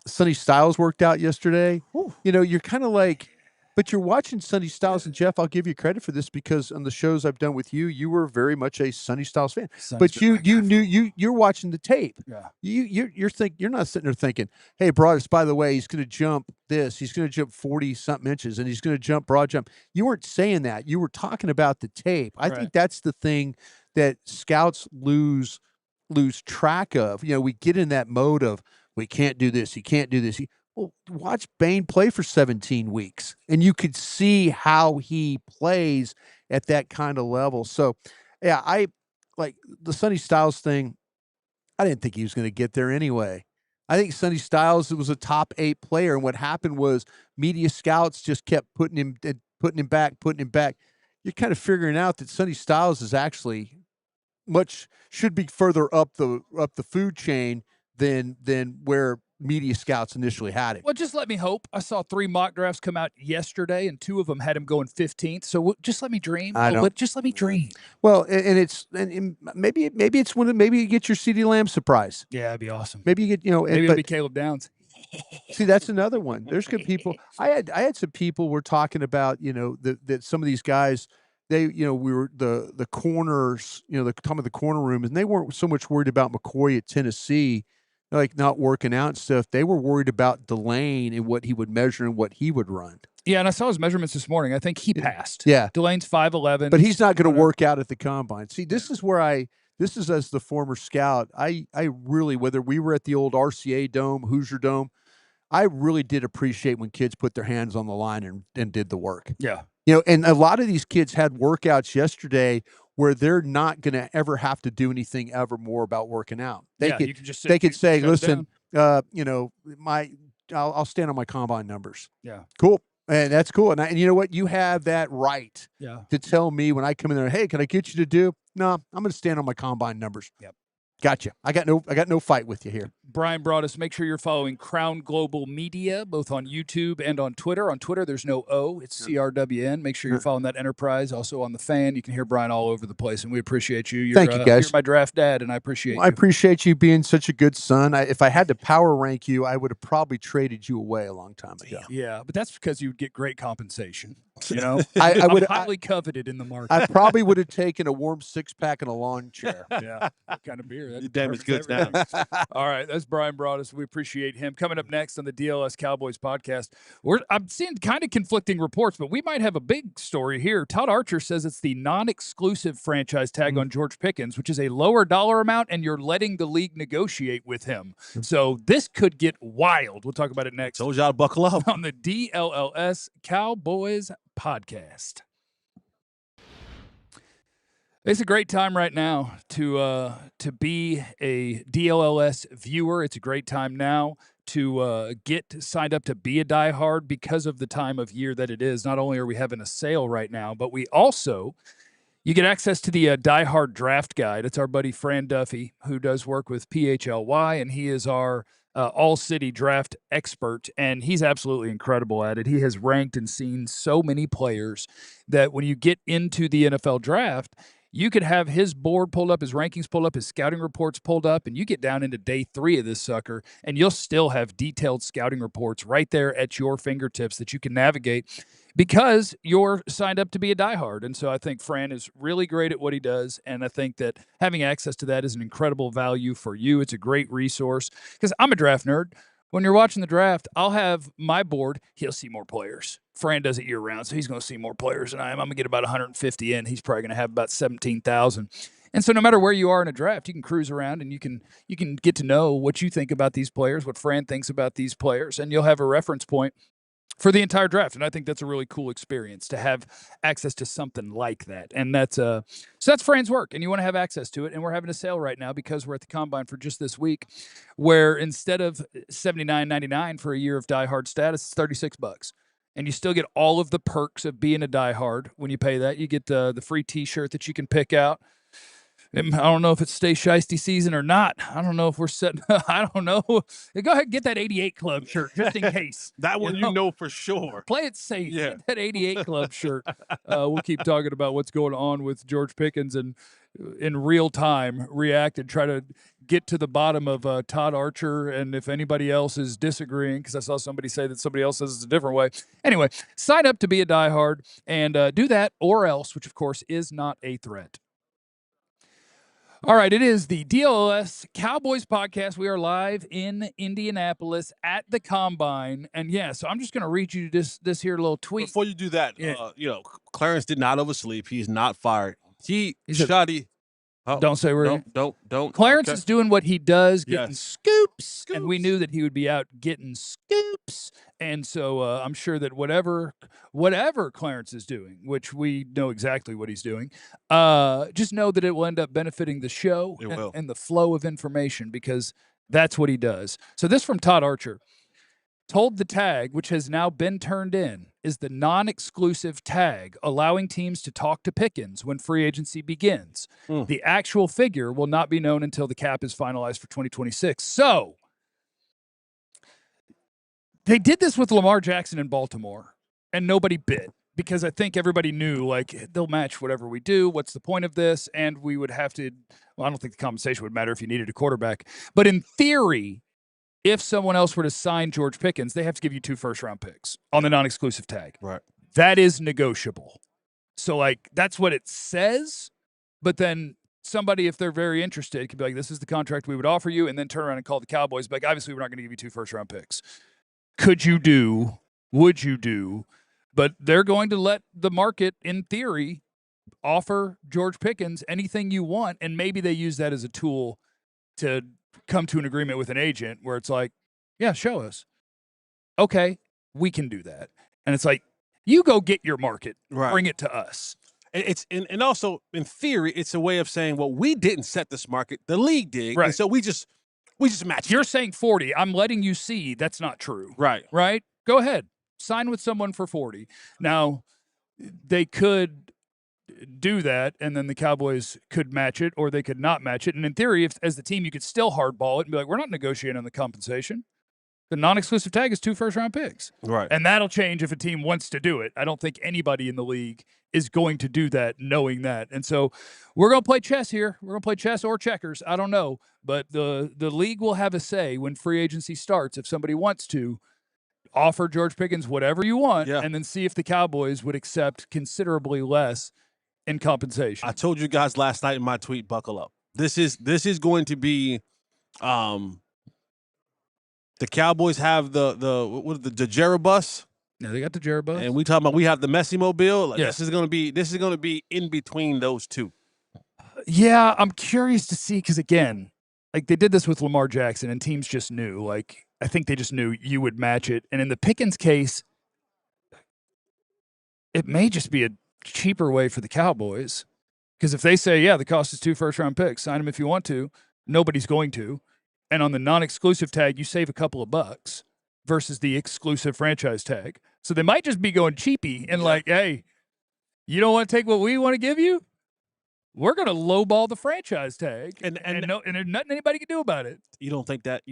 Sonny Styles worked out yesterday. You're kind of like, but you're watching Sonny Styles, and Jeff, I'll give you credit for this because on the shows I've done with you, you were very much a Sonny Styles fan. But you knew you're watching the tape. Yeah. You're not sitting there thinking, hey, Broaddus, by the way, he's going to jump this, he's going to jump 40-something inches, and he's going to jump broad jump. You weren't saying that. You were talking about the tape. I think that's the thing that scouts lose track of. We get in that mode of we can't do this, he can't do this. Well, watch Bane play for 17 weeks, and you could see how he plays at that kind of level. So, yeah, I like the Sonny Styles thing. I didn't think he was going to get there anyway. I think Sonny Styles was a top 8 player, and what happened was media scouts just kept putting him back. You're kind of figuring out that Sonny Styles is actually should be further up the food chain than where media scouts initially had him. Well, just let me hope. I saw 3 mock drafts come out yesterday, and 2 of them had him going 15th. So just let me dream. Just let me dream. Well, and maybe it's maybe you get your CeeDee Lamb surprise. Yeah, it'd be awesome. Maybe you get maybe it'll be Caleb Downs. See, that's another one. There's good people. I had some people were talking about that some of these guys. We were the corners, the top of the corner room, and they weren't so much worried about McCoy at Tennessee, like not working out and stuff. They were worried about Delane and what he would measure and what he would run. Yeah, and I saw his measurements this morning. I think he passed. Yeah. Delane's 5'11". But he's not going to work out at the combine. See, this is as the former scout, I really, whether we were at the old RCA Dome, Hoosier Dome, I really did appreciate when kids put their hands on the line and did the work. Yeah. And a lot of these kids had workouts yesterday where they're not going to ever have to do anything ever more about working out. They could say, listen, I'll stand on my combine numbers. Yeah. Cool. And that's cool. And you know what? You have that right to tell me when I come in there, hey, can I get you to do? No, I'm going to stand on my combine numbers. Yep. Gotcha. I got no fight with you here. Bryan Broaddus, make sure you're following Crown Global Media, both on YouTube and on Twitter. On Twitter, there's no O. It's CRWN. Make sure you're following that enterprise. Also on the Fan, you can hear Bryan all over the place, and we appreciate you. Thank you, guys. You're my draft dad, and I appreciate you. I appreciate you being such a good son. If I had to power rank you, I would have probably traded you away a long time ago. Yeah, but that's because you would get great compensation. I would highly coveted in the market. I probably would have taken a warm 6-pack and a lawn chair. Yeah, what kind of beer? You damaged goods now. All right, that's Bryan Broaddus. We appreciate him. Coming up next on the DLS Cowboys podcast, I'm seeing kind of conflicting reports, but we might have a big story here. Todd Archer says it's the non-exclusive franchise tag on George Pickens, which is a lower dollar amount, and you're letting the league negotiate with him. So this could get wild. We'll talk about it next. Told y'all to buckle up on the DLLS Cowboys podcast. It's a great time right now to be a DLLS viewer. It's a great time now to get signed up to be a diehard because of the time of year that it is. Not only are we having a sale right now, but we also, you get access to the diehard draft guide. It's our buddy Fran Duffy, who does work with PHLY, and he is our ALLCITY draft expert, and he's absolutely incredible at it. He has ranked and seen so many players that when you get into the NFL draft, you could have his board pulled up, his rankings pulled up, his scouting reports pulled up, and you get down into day 3 of this sucker, and you'll still have detailed scouting reports right there at your fingertips that you can navigate because you're signed up to be a diehard. And so I think Fran is really great at what he does, and I think that having access to that is an incredible value for you. It's a great resource because I'm a draft nerd. When you're watching the draft, I'll have my board. He'll see more players. Fran does it year-round, so he's going to see more players than I am. I'm going to get about 150 in. He's probably going to have about 17,000. And so no matter where you are in a draft, you can cruise around and you can get to know what you think about these players, what Fran thinks about these players, and you'll have a reference point for the entire draft. And I think that's a really cool experience to have access to something like that. And that's so that's Fran's work, and you want to have access to it. And we're having a sale right now because we're at the Combine for just this week, where instead of $79.99 for a year of diehard status, it's $36. and you still get all of the perks of being a diehard when you pay that. You get the free T-shirt that you can pick out. I don't know if it's Stay Shiesty season or not. I don't know if we're setting. I don't know. Go ahead and get that 88 Club shirt just in case. That one you know for sure. Play it safe. Yeah. Get that 88 Club shirt. We'll keep talking about what's going on with George Pickens and in real time react and try to get to the bottom of Todd Archer and if anybody else is disagreeing, because I saw somebody say that somebody else says it's a different way. Anyway, sign up to be a diehard and do that or else, which of course is not a threat. All right, it is the DLLS Cowboys podcast. We are live in Indianapolis at the Combine. And yeah, so I'm just going to read you this here little tweet. Before you do that, Clarence did not oversleep. He's not fired. He's shoddy. Oh, don't say where. Don't. Clarence okay. is doing what he does, getting Yes. scoops, and we knew that he would be out getting scoops. And so I'm sure that whatever Clarence is doing, which we know exactly what he's doing, just know that it will end up benefiting the show and the flow of information because that's what he does. So this from Todd Archer. Told the tag, which has now been turned in, is the non-exclusive tag, allowing teams to talk to Pickens when free agency begins. The actual figure will not be known until the cap is finalized for 2026. So they did this with Lamar Jackson in Baltimore, and nobody bit because I think everybody knew, like, they'll match whatever we do. What's the point of this? And we would have to – well, I don't think the compensation would matter if you needed a quarterback. But in theory – if someone else were to sign George Pickens, they have to give you 2 first-round picks on the non-exclusive tag. Right. That is negotiable. So, like, that's what it says. But then somebody, if they're very interested, could be like, this is the contract we would offer you, and then turn around and call the Cowboys. But like, obviously, we're not going to give you 2 first-round picks. Could you do? Would you do? But they're going to let the market, in theory, offer George Pickens anything you want, and maybe they use that as a tool to come to an agreement with an agent where it's like, yeah, show us. Okay, we can do that. And it's like, you go get your market, bring it to us. And also, in theory, it's a way of saying, well, we didn't set this market, the league did, and so we just matched. You're saying 40. I'm letting you see that's not true. Right. Go ahead. Sign with someone for 40. Now, they could do that, and then the Cowboys could match it, or they could not match it. And in theory, as the team, you could still hardball it and be like, we're not negotiating on the compensation. The non-exclusive tag is 2 first-round picks. Right. And that'll change if a team wants to do it. I don't think anybody in the league is going to do that knowing that. And so we're going to play chess here. We're going to play chess or checkers. I don't know. But the league will have a say when free agency starts if somebody wants to offer George Pickens whatever you want and then see if the Cowboys would accept considerably less in compensation. I told you guys last night in my tweet, buckle up. This is going to be the Cowboys have the Jera bus. Yeah, they got the Jera bus. And we talking about we have the Messi mobile. Like, this is gonna be in between those two. Yeah, I'm curious to see because again, like they did this with Lamar Jackson and teams just knew. Like I think they just knew you would match it. And in the Pickens case, it may just be a cheaper way for the Cowboys because if they say, yeah, the cost is 2 first-round picks, sign them if you want to, nobody's going to. And on the non-exclusive tag, you save a couple of bucks versus the exclusive franchise tag. So they might just be going cheapy and like, hey, you don't want to take what we want to give you? We're going to lowball the franchise tag. And there's nothing anybody can do about it. You don't think that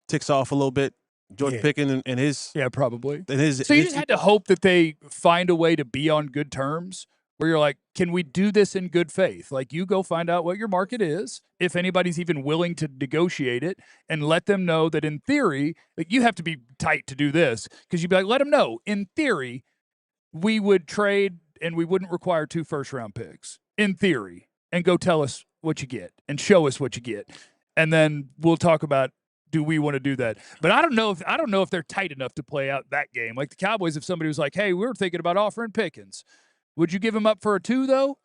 ticks off a little bit? George Pickens and his probably. And his, so you just had to hope that they find a way to be on good terms where you're like, can we do this in good faith? Like you go find out what your market is, if anybody's even willing to negotiate it, and let them know that in theory, like you have to be tight to do this because you'd be like, let them know in theory, we would trade and we wouldn't require 2 first-round picks in theory, and go tell us what you get and show us what you get, and then we'll talk about. Do we want to do that? But I don't know if they're tight enough to play out that game. Like the Cowboys, if somebody was like, "Hey, we were thinking about offering Pickens, would you give him up for a 2 though?"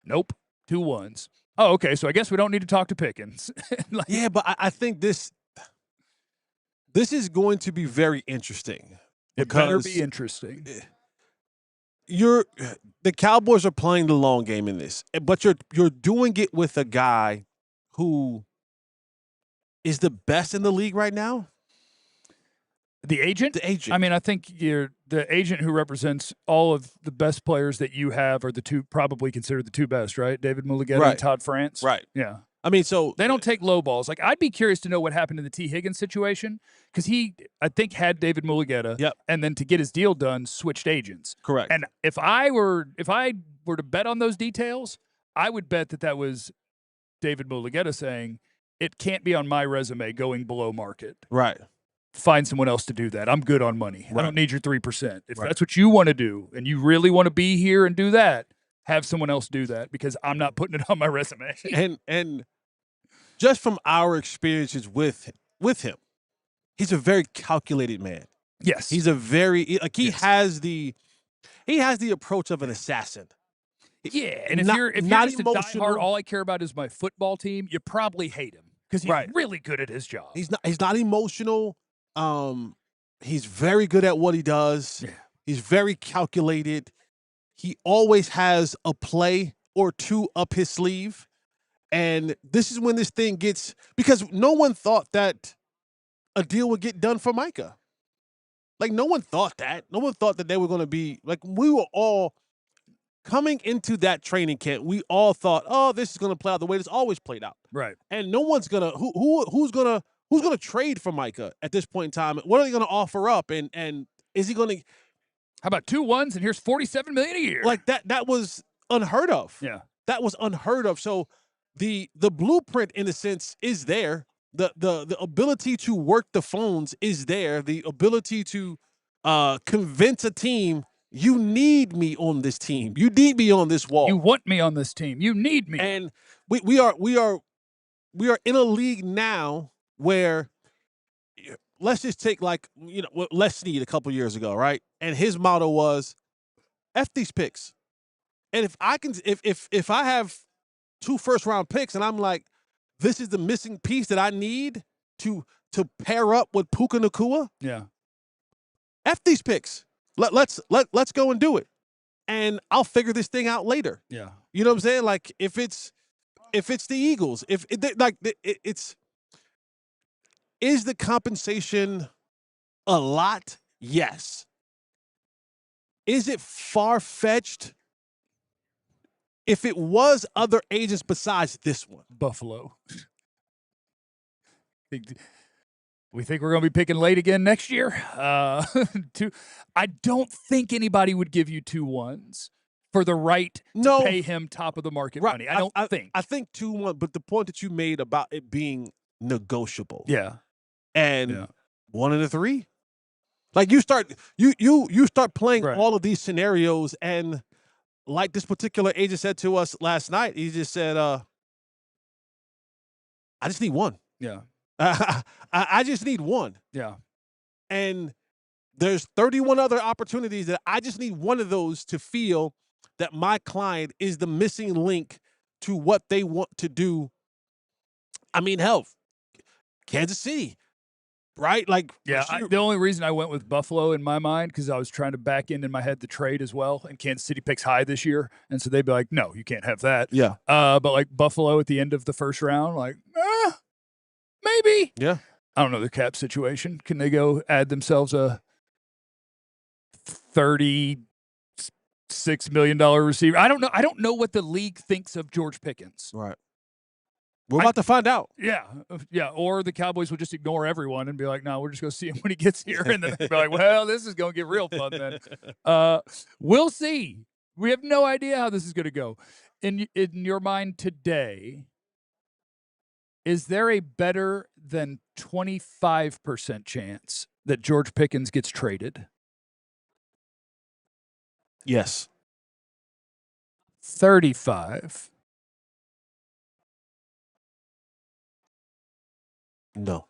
Nope, 2 1s. Oh, okay. So I guess we don't need to talk to Pickens. But I think this is going to be very interesting. It better be interesting. The Cowboys are playing the long game in this, but you're doing it with a guy who is the best in the league right now? The agent? The agent. I mean, I think the agent who represents all of the best players that you have are the two probably considered the two best, right? David Mulugeta Right. and Todd France. Right. Yeah. I mean, so They don't take low balls. Like, I'd be curious to know what happened in the T. Higgins situation because he, I think, had David Mulugeta. Yep. And then to get his deal done, switched agents. Correct. And if I were to bet on those details, I would bet that was David Mulugeta saying, it can't be on my resume going below market. Right. Find someone else to do that. I'm good on money. Right. I don't need your 3%. If Right. that's what you want to do and you really want to be here and do that, have someone else do that because I'm not putting it on my resume. And just from our experiences with him, he's a very calculated man. Yes. He's a very like he Yes. has the approach of an assassin. Yeah, and if Not- you're not just a emotional. diehard, all I care about is my football team, you probably hate him because he's Right. really good at his job. He's not emotional. He's very good at what he does. Yeah. He's very calculated. He always has a play or two up his sleeve. And this is when this thing gets because no one thought that a deal would get done for Micah. Like no one thought that. No one thought that they were going to be like we were all coming into that training camp. We all thought, oh, this is going to play out the way it's always played out. Right. And no one's gonna who's gonna trade for Micah at this point in time. What are they gonna offer up? And is he gonna How about 2 1s and here's $47 million a year? like that? That was unheard of. Yeah. That was unheard of. So the blueprint in a sense is there. The ability to work the phones is there. The ability to convince a team you need me on this team. You need me on this wall. You want me on this team. You need me. And we are in a league now where let's just take like Les Snead a couple years ago, right? And his motto was F these picks. And if I have 2 first-round picks and I'm like, this is the missing piece that I need to pair up with Puka Nacua, yeah. F these picks. Let's go and do it. And I'll figure this thing out later. Yeah. You know what I'm saying? Like if it's the Eagles, it's is the compensation a lot? Yes. Is it far-fetched? If it was other agents besides this one. Buffalo. We think we're going to be picking late again next year. I don't think anybody would give you 2 1s for the right to pay him top of the market money. I don't think. I think 2-1, but the point that you made about it being negotiable. Yeah. And 1 and a 3. Like you start playing all of these scenarios, and like this particular agent said to us last night, he just said, I just need 1. Yeah. I just need 1. Yeah. And there's 31 other opportunities that I just need 1 of those to feel that my client is the missing link to what they want to do. I mean, hell, Kansas City, right? Like, yeah, the only reason I went with Buffalo in my mind because I was trying to back in my head the trade as well, and Kansas City picks high this year, and so they'd be like, no, you can't have that. Yeah. But like Buffalo at the end of the first round, like, maybe. Yeah. I don't know the cap situation. Can they go add themselves a $36 million receiver? I don't know. I don't know what the league thinks of George Pickens. Right. We're about to find out. Yeah. Yeah. Or the Cowboys will just ignore everyone and be like, no, we're just going to see him when he gets here. And then they'll be like, well, this is going to get real fun then. We'll see. We have no idea how this is going to go. In your mind today, is there a better than 25% chance that George Pickens gets traded? Yes. 35. No.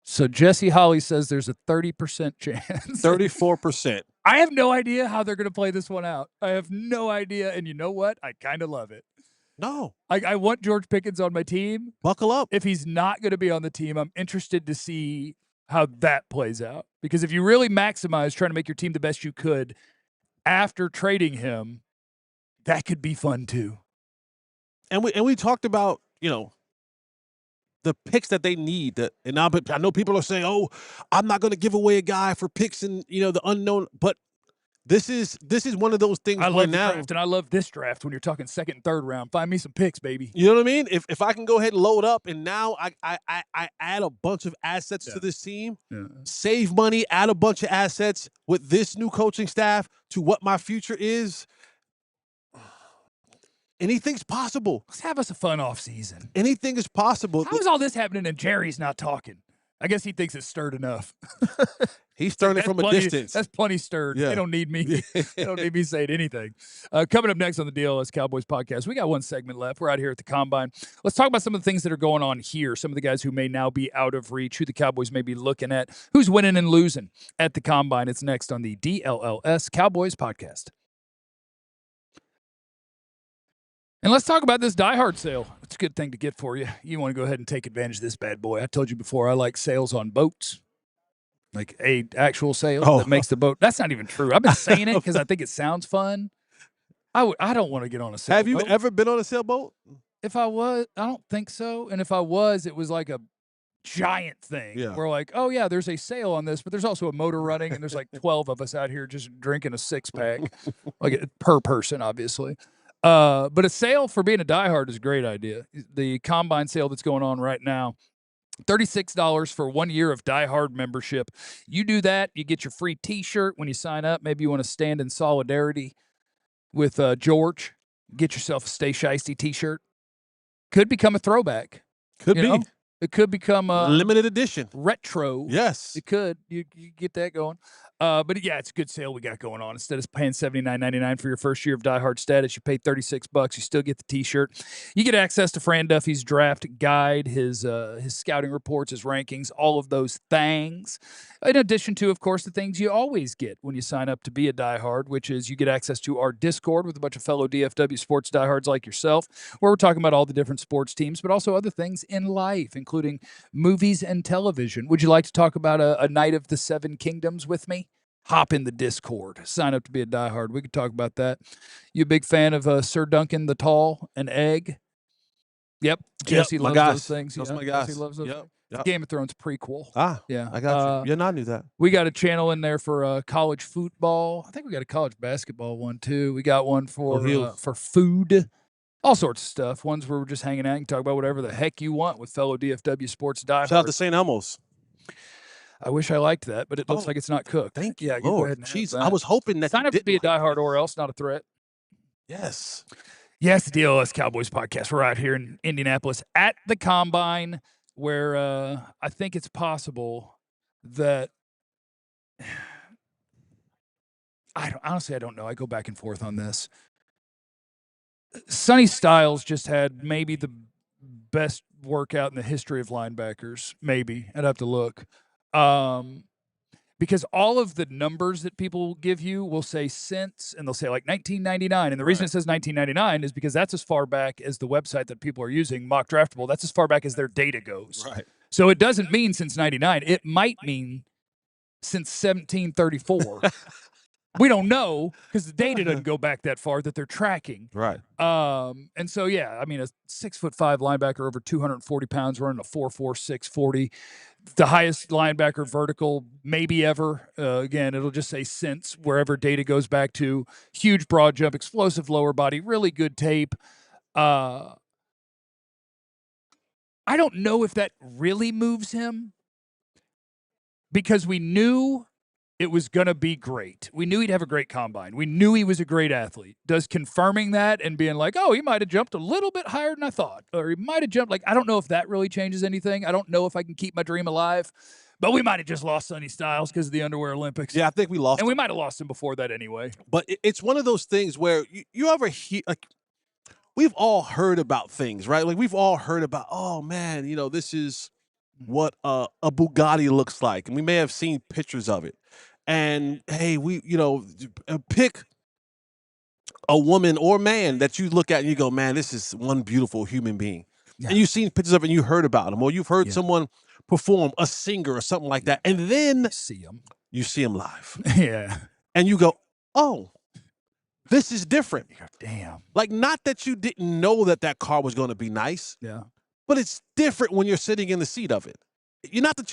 So Jesse Holly says there's a 30% chance. 34%. I have no idea how they're going to play this one out. I have no idea. And you know what? I kind of love it. No. I want George Pickens on my team. Buckle up. If he's not going to be on the team, I'm interested to see how that plays out. Because if you really maximize trying to make your team the best you could after trading him, that could be fun too. And we talked about, the picks that they need. And I know people are saying, "Oh, I'm not going to give away a guy for picks and the unknown." But this is one of those things. I where love the now, draft, and I love this draft when you're talking second and third round. Find me some picks, baby. you know what I mean? If I can go ahead and load up, and now I add a bunch of assets to this team, save money, add a bunch of assets with this new coaching staff to what my future is. Anything's possible. Let's have us a fun off season. Anything is possible. How is all this happening and Jerry's not talking? I guess he thinks it's stirred enough. He's stirring it from a distance. That's plenty stirred. Yeah. They don't need me. They don't need me saying anything. Coming up next on the DLLS Cowboys podcast, we got one segment left. We're out here at the Combine. Let's talk about some of the things that are going on here, some of the guys who may now be out of reach, who the Cowboys may be looking at, who's winning and losing at the Combine. It's next on the DLLS Cowboys podcast. And let's talk about this Die Hard sale. It's a good thing to get for you. You want to go ahead and take advantage of this bad boy. I told you before, I like sales on boats. Like a actual sale that makes the boat. That's not even true. I've been saying it because I think it sounds fun. I don't want to get on a sailboat. Have you ever been on a sailboat? If I was, I don't think so. And if I was, it was like a giant thing. Yeah. We're like, oh yeah, there's a sale on this, but there's also a motor running, and there's like 12 of us out here just drinking a 6-pack, like per person, obviously. But a sale for being a diehard is a great idea. The Combine sale that's going on right now, $36 for 1 year of Die Hard membership. You do that, you get your free T-shirt when you sign up. Maybe you want to stand in solidarity with George. Get yourself a Stay Shiesty T-shirt. Could become a throwback. Could be. It could become a limited edition. Retro. Yes. It could. You get that going. But yeah, it's a good sale we got going on. Instead of paying $79.99 for your first year of Die Hard status, you pay $36. You still get the T-shirt. You get access to Fran Duffy's draft guide, his scouting reports, his rankings, all of those things. In addition to, of course, the things you always get when you sign up to be a Die Hard, which is you get access to our Discord with a bunch of fellow DFW sports diehards like yourself, where we're talking about all the different sports teams, but also other things in life, including movies and television. Would you like to talk about a Night of the Seven Kingdoms with me? Hop in the Discord. Sign up to be a diehard. We could talk about that. You a big fan of Sir Duncan the Tall and Egg? Yep. Jesse loves those things. Those yeah. my guys. Jesse loves those. Yep. Game of Thrones prequel. Yeah. I got you. Yeah, no, I knew that. We got a channel in there for college football. I think we got a college basketball one too. We got one for food. All sorts of stuff. Ones where we're just hanging out and talk about whatever the heck you want with fellow DFW sports diehards. Shout out to St. Elmo's. I wish I liked that, but it looks like it's not cooked. Thank you, yeah, Lord. Jeez, I was hoping that sign up to be a diehard or else, not a threat. Yes. Yes, the DLLS Cowboys podcast. We're out here in Indianapolis at the Combine, where I think it's possible that honestly, I don't know. I go back and forth on this. Sonny Styles just had maybe the best workout in the history of linebackers. Maybe. I'd have to look. Because all of the numbers that people give you will say since, and they'll say like 1999. And the reason it says 1999 is because that's as far back as the website that people are using, Mock Draftable. That's as far back as their data goes. Right. So it doesn't mean since 99. It might mean since 1734. We don't know because the data doesn't go back that far that they're tracking. Right. And so, yeah, I mean, a 6'5" linebacker over 240 pounds running a 4.4 640, the highest linebacker vertical maybe ever. Again, it'll just say since wherever data goes back to. Huge broad jump, explosive lower body, really good tape. I don't know if that really moves him because we knew it was going to be great. We knew he'd have a great combine. We knew he was a great athlete. Does confirming that and being like, oh, he might have jumped a little bit higher than I thought, or he might have jumped, like, I don't know if that really changes anything. I don't know if I can keep my dream alive, but we might have just lost Sonny Styles because of the Underwear Olympics. Yeah, I think we lost And him. we might have lost him before that anyway. But it's one of those things where you ever hear, like, we've all heard about things, right? Like, we've all heard about, oh, man, you know, this is what a Bugatti looks like. And we may have seen pictures of it. And, hey, we, you know, pick a woman or man that you look at and you go, man, this is one beautiful human being. Yeah. And you've seen pictures of it and you heard about them, or you've heard someone perform, a singer or something like that. And then you see them live. Yeah. And you go, oh, this is different. You go, damn. Like, not that you didn't know that that car was going to be nice. Yeah. But it's different when you're sitting in the seat of it. You're not that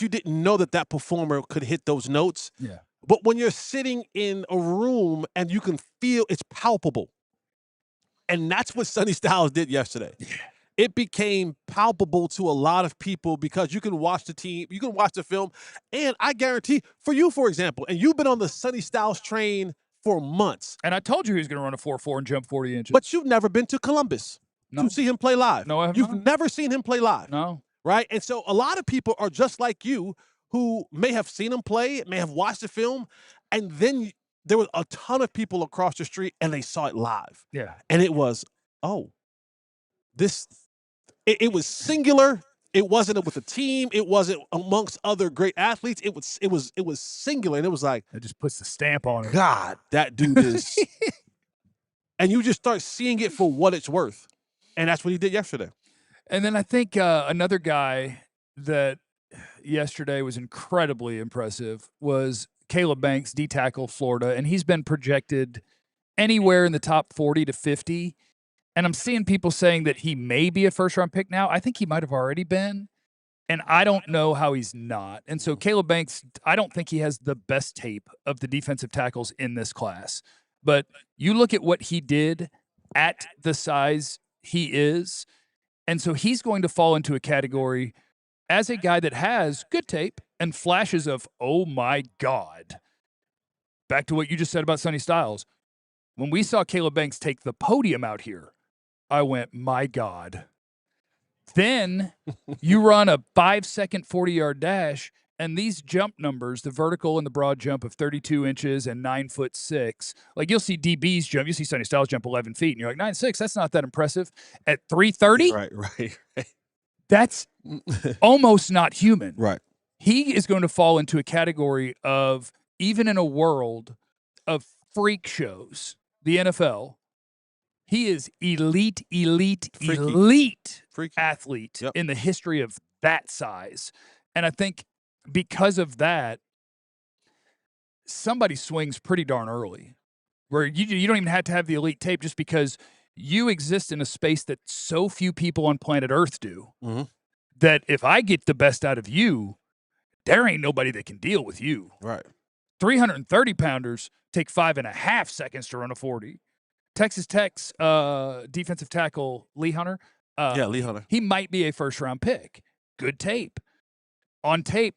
you didn't know that performer could hit those notes. Yeah. But when you're sitting in a room and you can feel it's palpable. And that's what Sonny Styles did yesterday. Yeah. It became palpable to a lot of people because you can watch the team, you can watch the film, and I guarantee for you, for example, and you've been on the Sonny Styles train for months. And I told you he was going to run a 4.4 and jump 40 inches. But you've never been to Columbus to see him play live. No, I have You've not. never seen him play live. No. Right? And so a lot of people are just like you who may have seen him play, may have watched the film, and then there was a ton of people across the street and they saw it live. Yeah. And it was, it was singular. It wasn't with a team. It wasn't amongst other great athletes. It was singular. And it was like, it just puts the stamp on it. God, that dude is. And you just start seeing it for what it's worth. And that's what he did yesterday. And then I think another guy that yesterday was incredibly impressive was Caleb Banks, D-tackle, Florida, and he's been projected anywhere in the top 40 to 50. And I'm seeing people saying that he may be a first-round pick now. I think he might have already been, and I don't know how he's not. And so Caleb Banks, I don't think he has the best tape of the defensive tackles in this class. But you look at what he did at the size he is, and so he's going to fall into a category as a guy that has good tape and flashes of, oh, my God. Back to what you just said about Sonny Styles. When we saw Caleb Banks take the podium out here, I went, my God. Then you run a 5-second 40-yard dash, and these jump numbers, the vertical and the broad jump of 32 inches and 9'6", like you'll see DBs jump, you see Sonny Styles jump 11 feet, and you're like, 9'6", that's not that impressive. At 330, right. That's almost not human. Right. He is going to fall into a category of, even in a world of freak shows, the NFL, he is elite Freaky. athlete in the history of that size. And I think because of that, somebody swings pretty darn early, where you don't even have to have the elite tape, just because you exist in a space that so few people on planet Earth do, that if I get the best out of you, there ain't nobody that can deal with you. Right. 330-pounders take 5.5 seconds to run a 40. Texas Tech's defensive tackle, Lee Hunter. Lee Hunter. He might be a first-round pick. Good tape. On tape,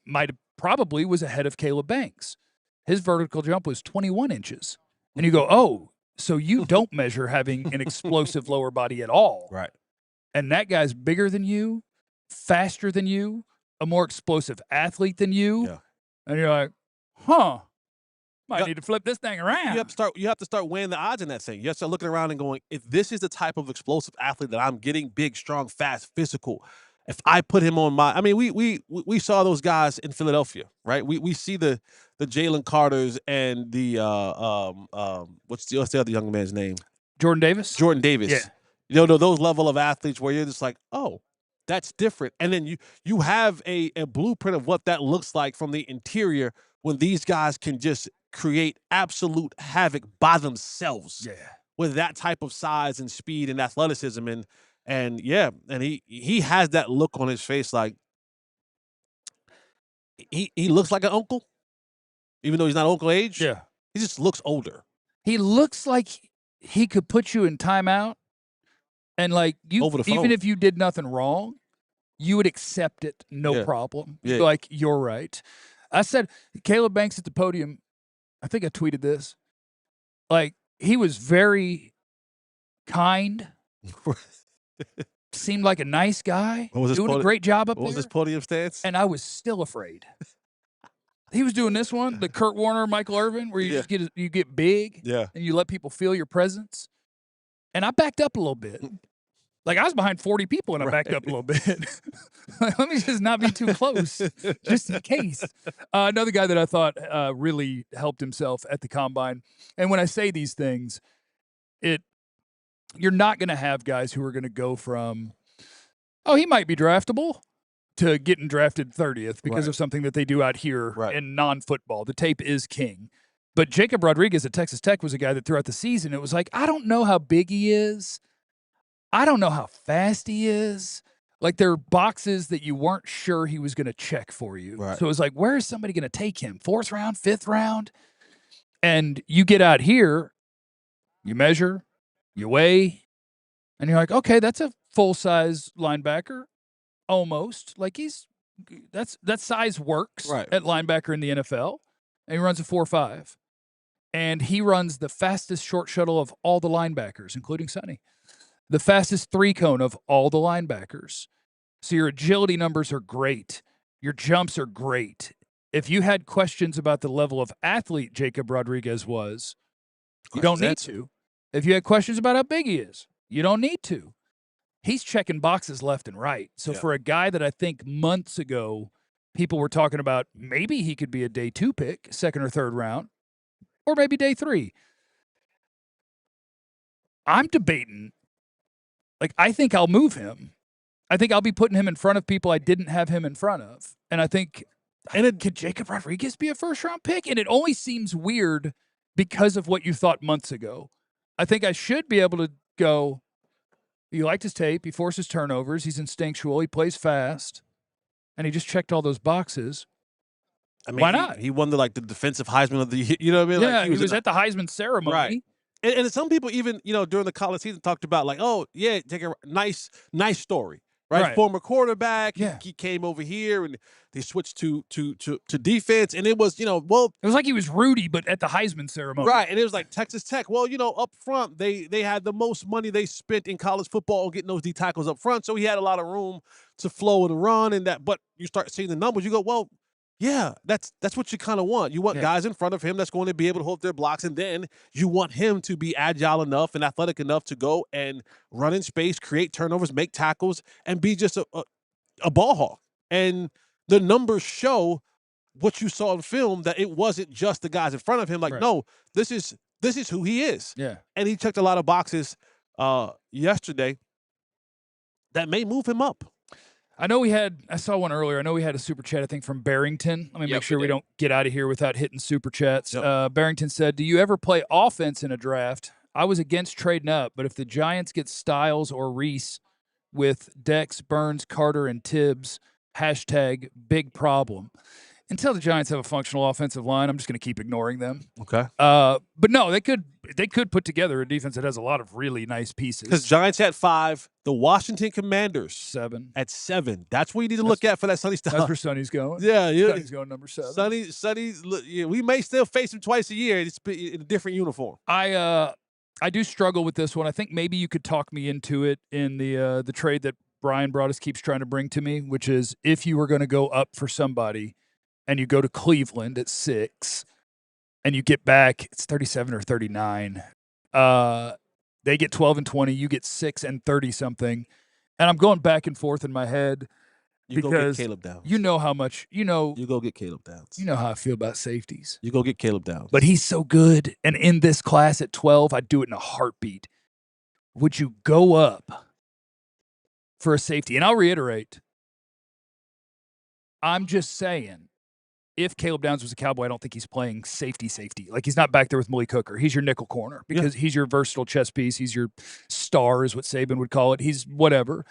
probably was ahead of Caleb Banks. His vertical jump was 21 inches. And you go, oh, so you don't measure having an explosive lower body at all. Right. And that guy's bigger than you, faster than you, a more explosive athlete than you. Yeah. And you're like, might need to flip this thing around. You have to start weighing the odds in that thing. You have to start looking around and going, if this is the type of explosive athlete that I'm getting, big, strong, fast, physical, if I put him on my, I mean, we saw those guys in Philadelphia, right? We see the Jalen Carters and the what's the other young man's name? Jordan Davis. Yeah. You know, those level of athletes where you're just like, oh, that's different. And then you have a blueprint of what that looks like from the interior when these guys can just create absolute havoc by themselves. Yeah. With that type of size and speed and athleticism and he has that look on his face, like he looks like an uncle, even though he's not uncle age. Yeah. He just looks older. He looks like he could put you in timeout, and like you, Over the phone. even if you did nothing wrong, you would accept it, no problem. Yeah. Like, you're right. I said Caleb Banks at the podium. I think I tweeted this. Like, he was very kind. Seemed like a nice guy. Doing a great job up there. What was his podium stance? And I was still afraid. He was doing this one, the Kurt Warner, Michael Irvin, where you just get big, and you let people feel your presence. And I backed up a little bit. Like, I was behind 40 people, and I backed up a little bit. Let me just not be too close, just in case. Another guy that I thought really helped himself at the Combine. And when I say these things, you're not going to have guys who are going to go from, oh, he might be draftable, to getting drafted 30th because of something that they do out here in non-football. The tape is king. But Jacob Rodriguez at Texas Tech was a guy that throughout the season, it was like, I don't know how big he is. I don't know how fast he is. Like there are boxes that you weren't sure he was going to check for you. Right. So it was like, where is somebody going to take him? 4th round, 5th round? And you get out here, you measure, you weigh, and you're like, okay, that's a full-size linebacker, almost. Like that size works Right. at linebacker in the NFL, and he runs a 4.5. And he runs the fastest short shuttle of all the linebackers, including Sonny. The fastest 3-cone of all the linebackers. So your agility numbers are great. Your jumps are great. If you had questions about the level of athlete Jacob Rodriguez was, you don't need to. If you had questions about how big he is, you don't need to. He's checking boxes left and right. So for a guy that I think months ago people were talking about maybe he could be a day 2 pick, 2nd or 3rd round, or maybe day 3. I'm debating. Like, I think I'll move him. I think I'll be putting him in front of people I didn't have him in front of. And I think, could Jacob Rodriguez be a 1st-round pick? And it only seems weird because of what you thought months ago. I think I should be able to go, you liked his tape, he forces turnovers, he's instinctual, he plays fast, and he just checked all those boxes. I mean, why not? He won the defensive Heisman of the year. You know what I mean? Yeah, like, he was at the Heisman ceremony. Right. And some people even, during the college season talked about like, oh, yeah, take a nice story. Right? Former quarterback. Yeah. He came over here and they switched to defense. And it was, it was like he was Rudy, but at the Heisman ceremony. Right. And it was like Texas Tech. Well, up front, they had the most money they spent in college football getting those D tackles up front. So he had a lot of room to flow and run and that. But you start seeing the numbers, you go, well, yeah, that's what you kind of want. You want guys in front of him that's going to be able to hold their blocks, and then you want him to be agile enough and athletic enough to go and run in space, create turnovers, make tackles, and be just a ball hawk. And the numbers show what you saw in film, that it wasn't just the guys in front of him. Like, no, this is who he is. Yeah. And he checked a lot of boxes yesterday that may move him up. I saw one earlier. I know we had a super chat, I think, from Barrington. Let me make sure we don't get out of here without hitting super chats. Barrington said, do you ever play offense in a draft? I was against trading up, but if the Giants get Styles or Reese with Dex, Burns, Carter, and Tibbs, # big problem. Until the Giants have a functional offensive line, I'm just going to keep ignoring them. Okay. But no, they could put together a defense that has a lot of really nice pieces. Because Giants at 5, the Washington Commanders 7. At 7 That's what you need to look at for that Sonny Styles. That's where Sonny's going. Yeah. Sonny's going number 7. Sonny, we may still face him twice a year. It's in a different uniform. I do struggle with this one. I think maybe you could talk me into it in the trade that Bryan Broaddus keeps trying to bring to me, which is if you were going to go up for somebody and you go to Cleveland at 6 and you get back, it's 37 or 39. They get 12 and 20, you get 6 and 30-something. And I'm going back and forth in my head. You go get Caleb Downs. You know how much, You go get Caleb Downs. You know how I feel about safeties. You go get Caleb Downs. But he's so good. And in this class at 12, I'd do it in a heartbeat. Would you go up for a safety? And I'll reiterate, I'm just saying, if Caleb Downs was a Cowboy, I don't think he's playing safety. Like, he's not back there with Malik Hooker. He's your nickel corner because he's your versatile chess piece. He's your star is what Saban would call it. He's whatever.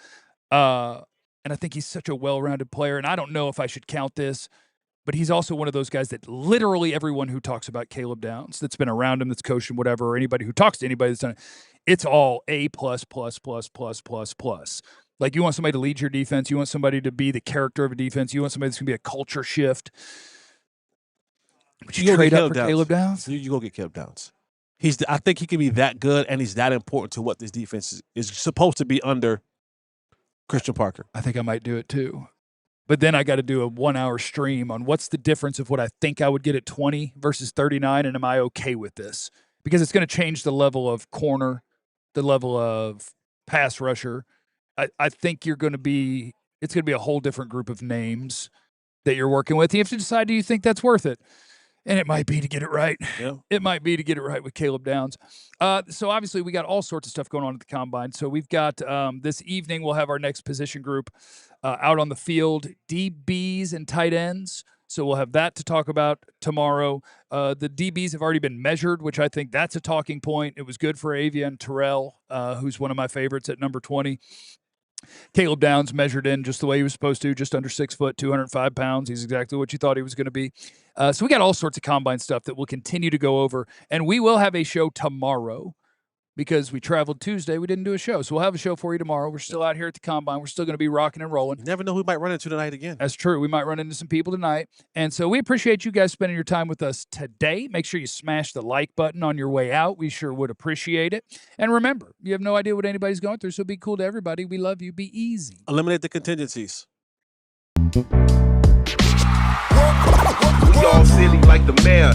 And I think he's such a well-rounded player. And I don't know if I should count this, but he's also one of those guys that literally everyone who talks about Caleb Downs that's been around him, that's coached him, whatever, or anybody who talks to anybody that's done it, it's all A+++++++. Like, you want somebody to lead your defense. You want somebody to be the character of a defense. You want somebody that's going to be a culture shift. Would you trade up for Caleb Downs? You go get Caleb Downs. I think he can be that good, and he's that important to what this defense is supposed to be under Christian Parker. I think I might do it too. But then I got to do a 1-hour stream on what's the difference of what I think I would get at 20 versus 39, and am I okay with this? Because it's going to change the level of corner, the level of pass rusher. I think it's going to be a whole different group of names that you're working with. You have to decide, do you think that's worth it? And it might be to get it right. Yeah. It might be to get it right with Caleb Downs. So obviously we got all sorts of stuff going on at the Combine. So we've got this evening we'll have our next position group out on the field, DBs and tight ends. So we'll have that to talk about tomorrow. The DBs have already been measured, which I think that's a talking point. It was good for Avian Terrell, who's one of my favorites at number 20. Caleb Downs measured in just the way he was supposed to, just under 6 foot, 205 pounds. He's exactly what you thought he was going to be. So we got all sorts of combine stuff that we'll continue to go over. And we will have a show tomorrow because we traveled Tuesday. We didn't do a show. So we'll have a show for you tomorrow. We're still out here at the combine. We're still going to be rocking and rolling. You never know who we might run into tonight again. That's true. We might run into some people tonight. And so we appreciate you guys spending your time with us today. Make sure you smash the like button on your way out. We sure would appreciate it. And remember, you have no idea what anybody's going through, so be cool to everybody. We love you. Be easy. Eliminate the contingencies. We all silly like the mayor.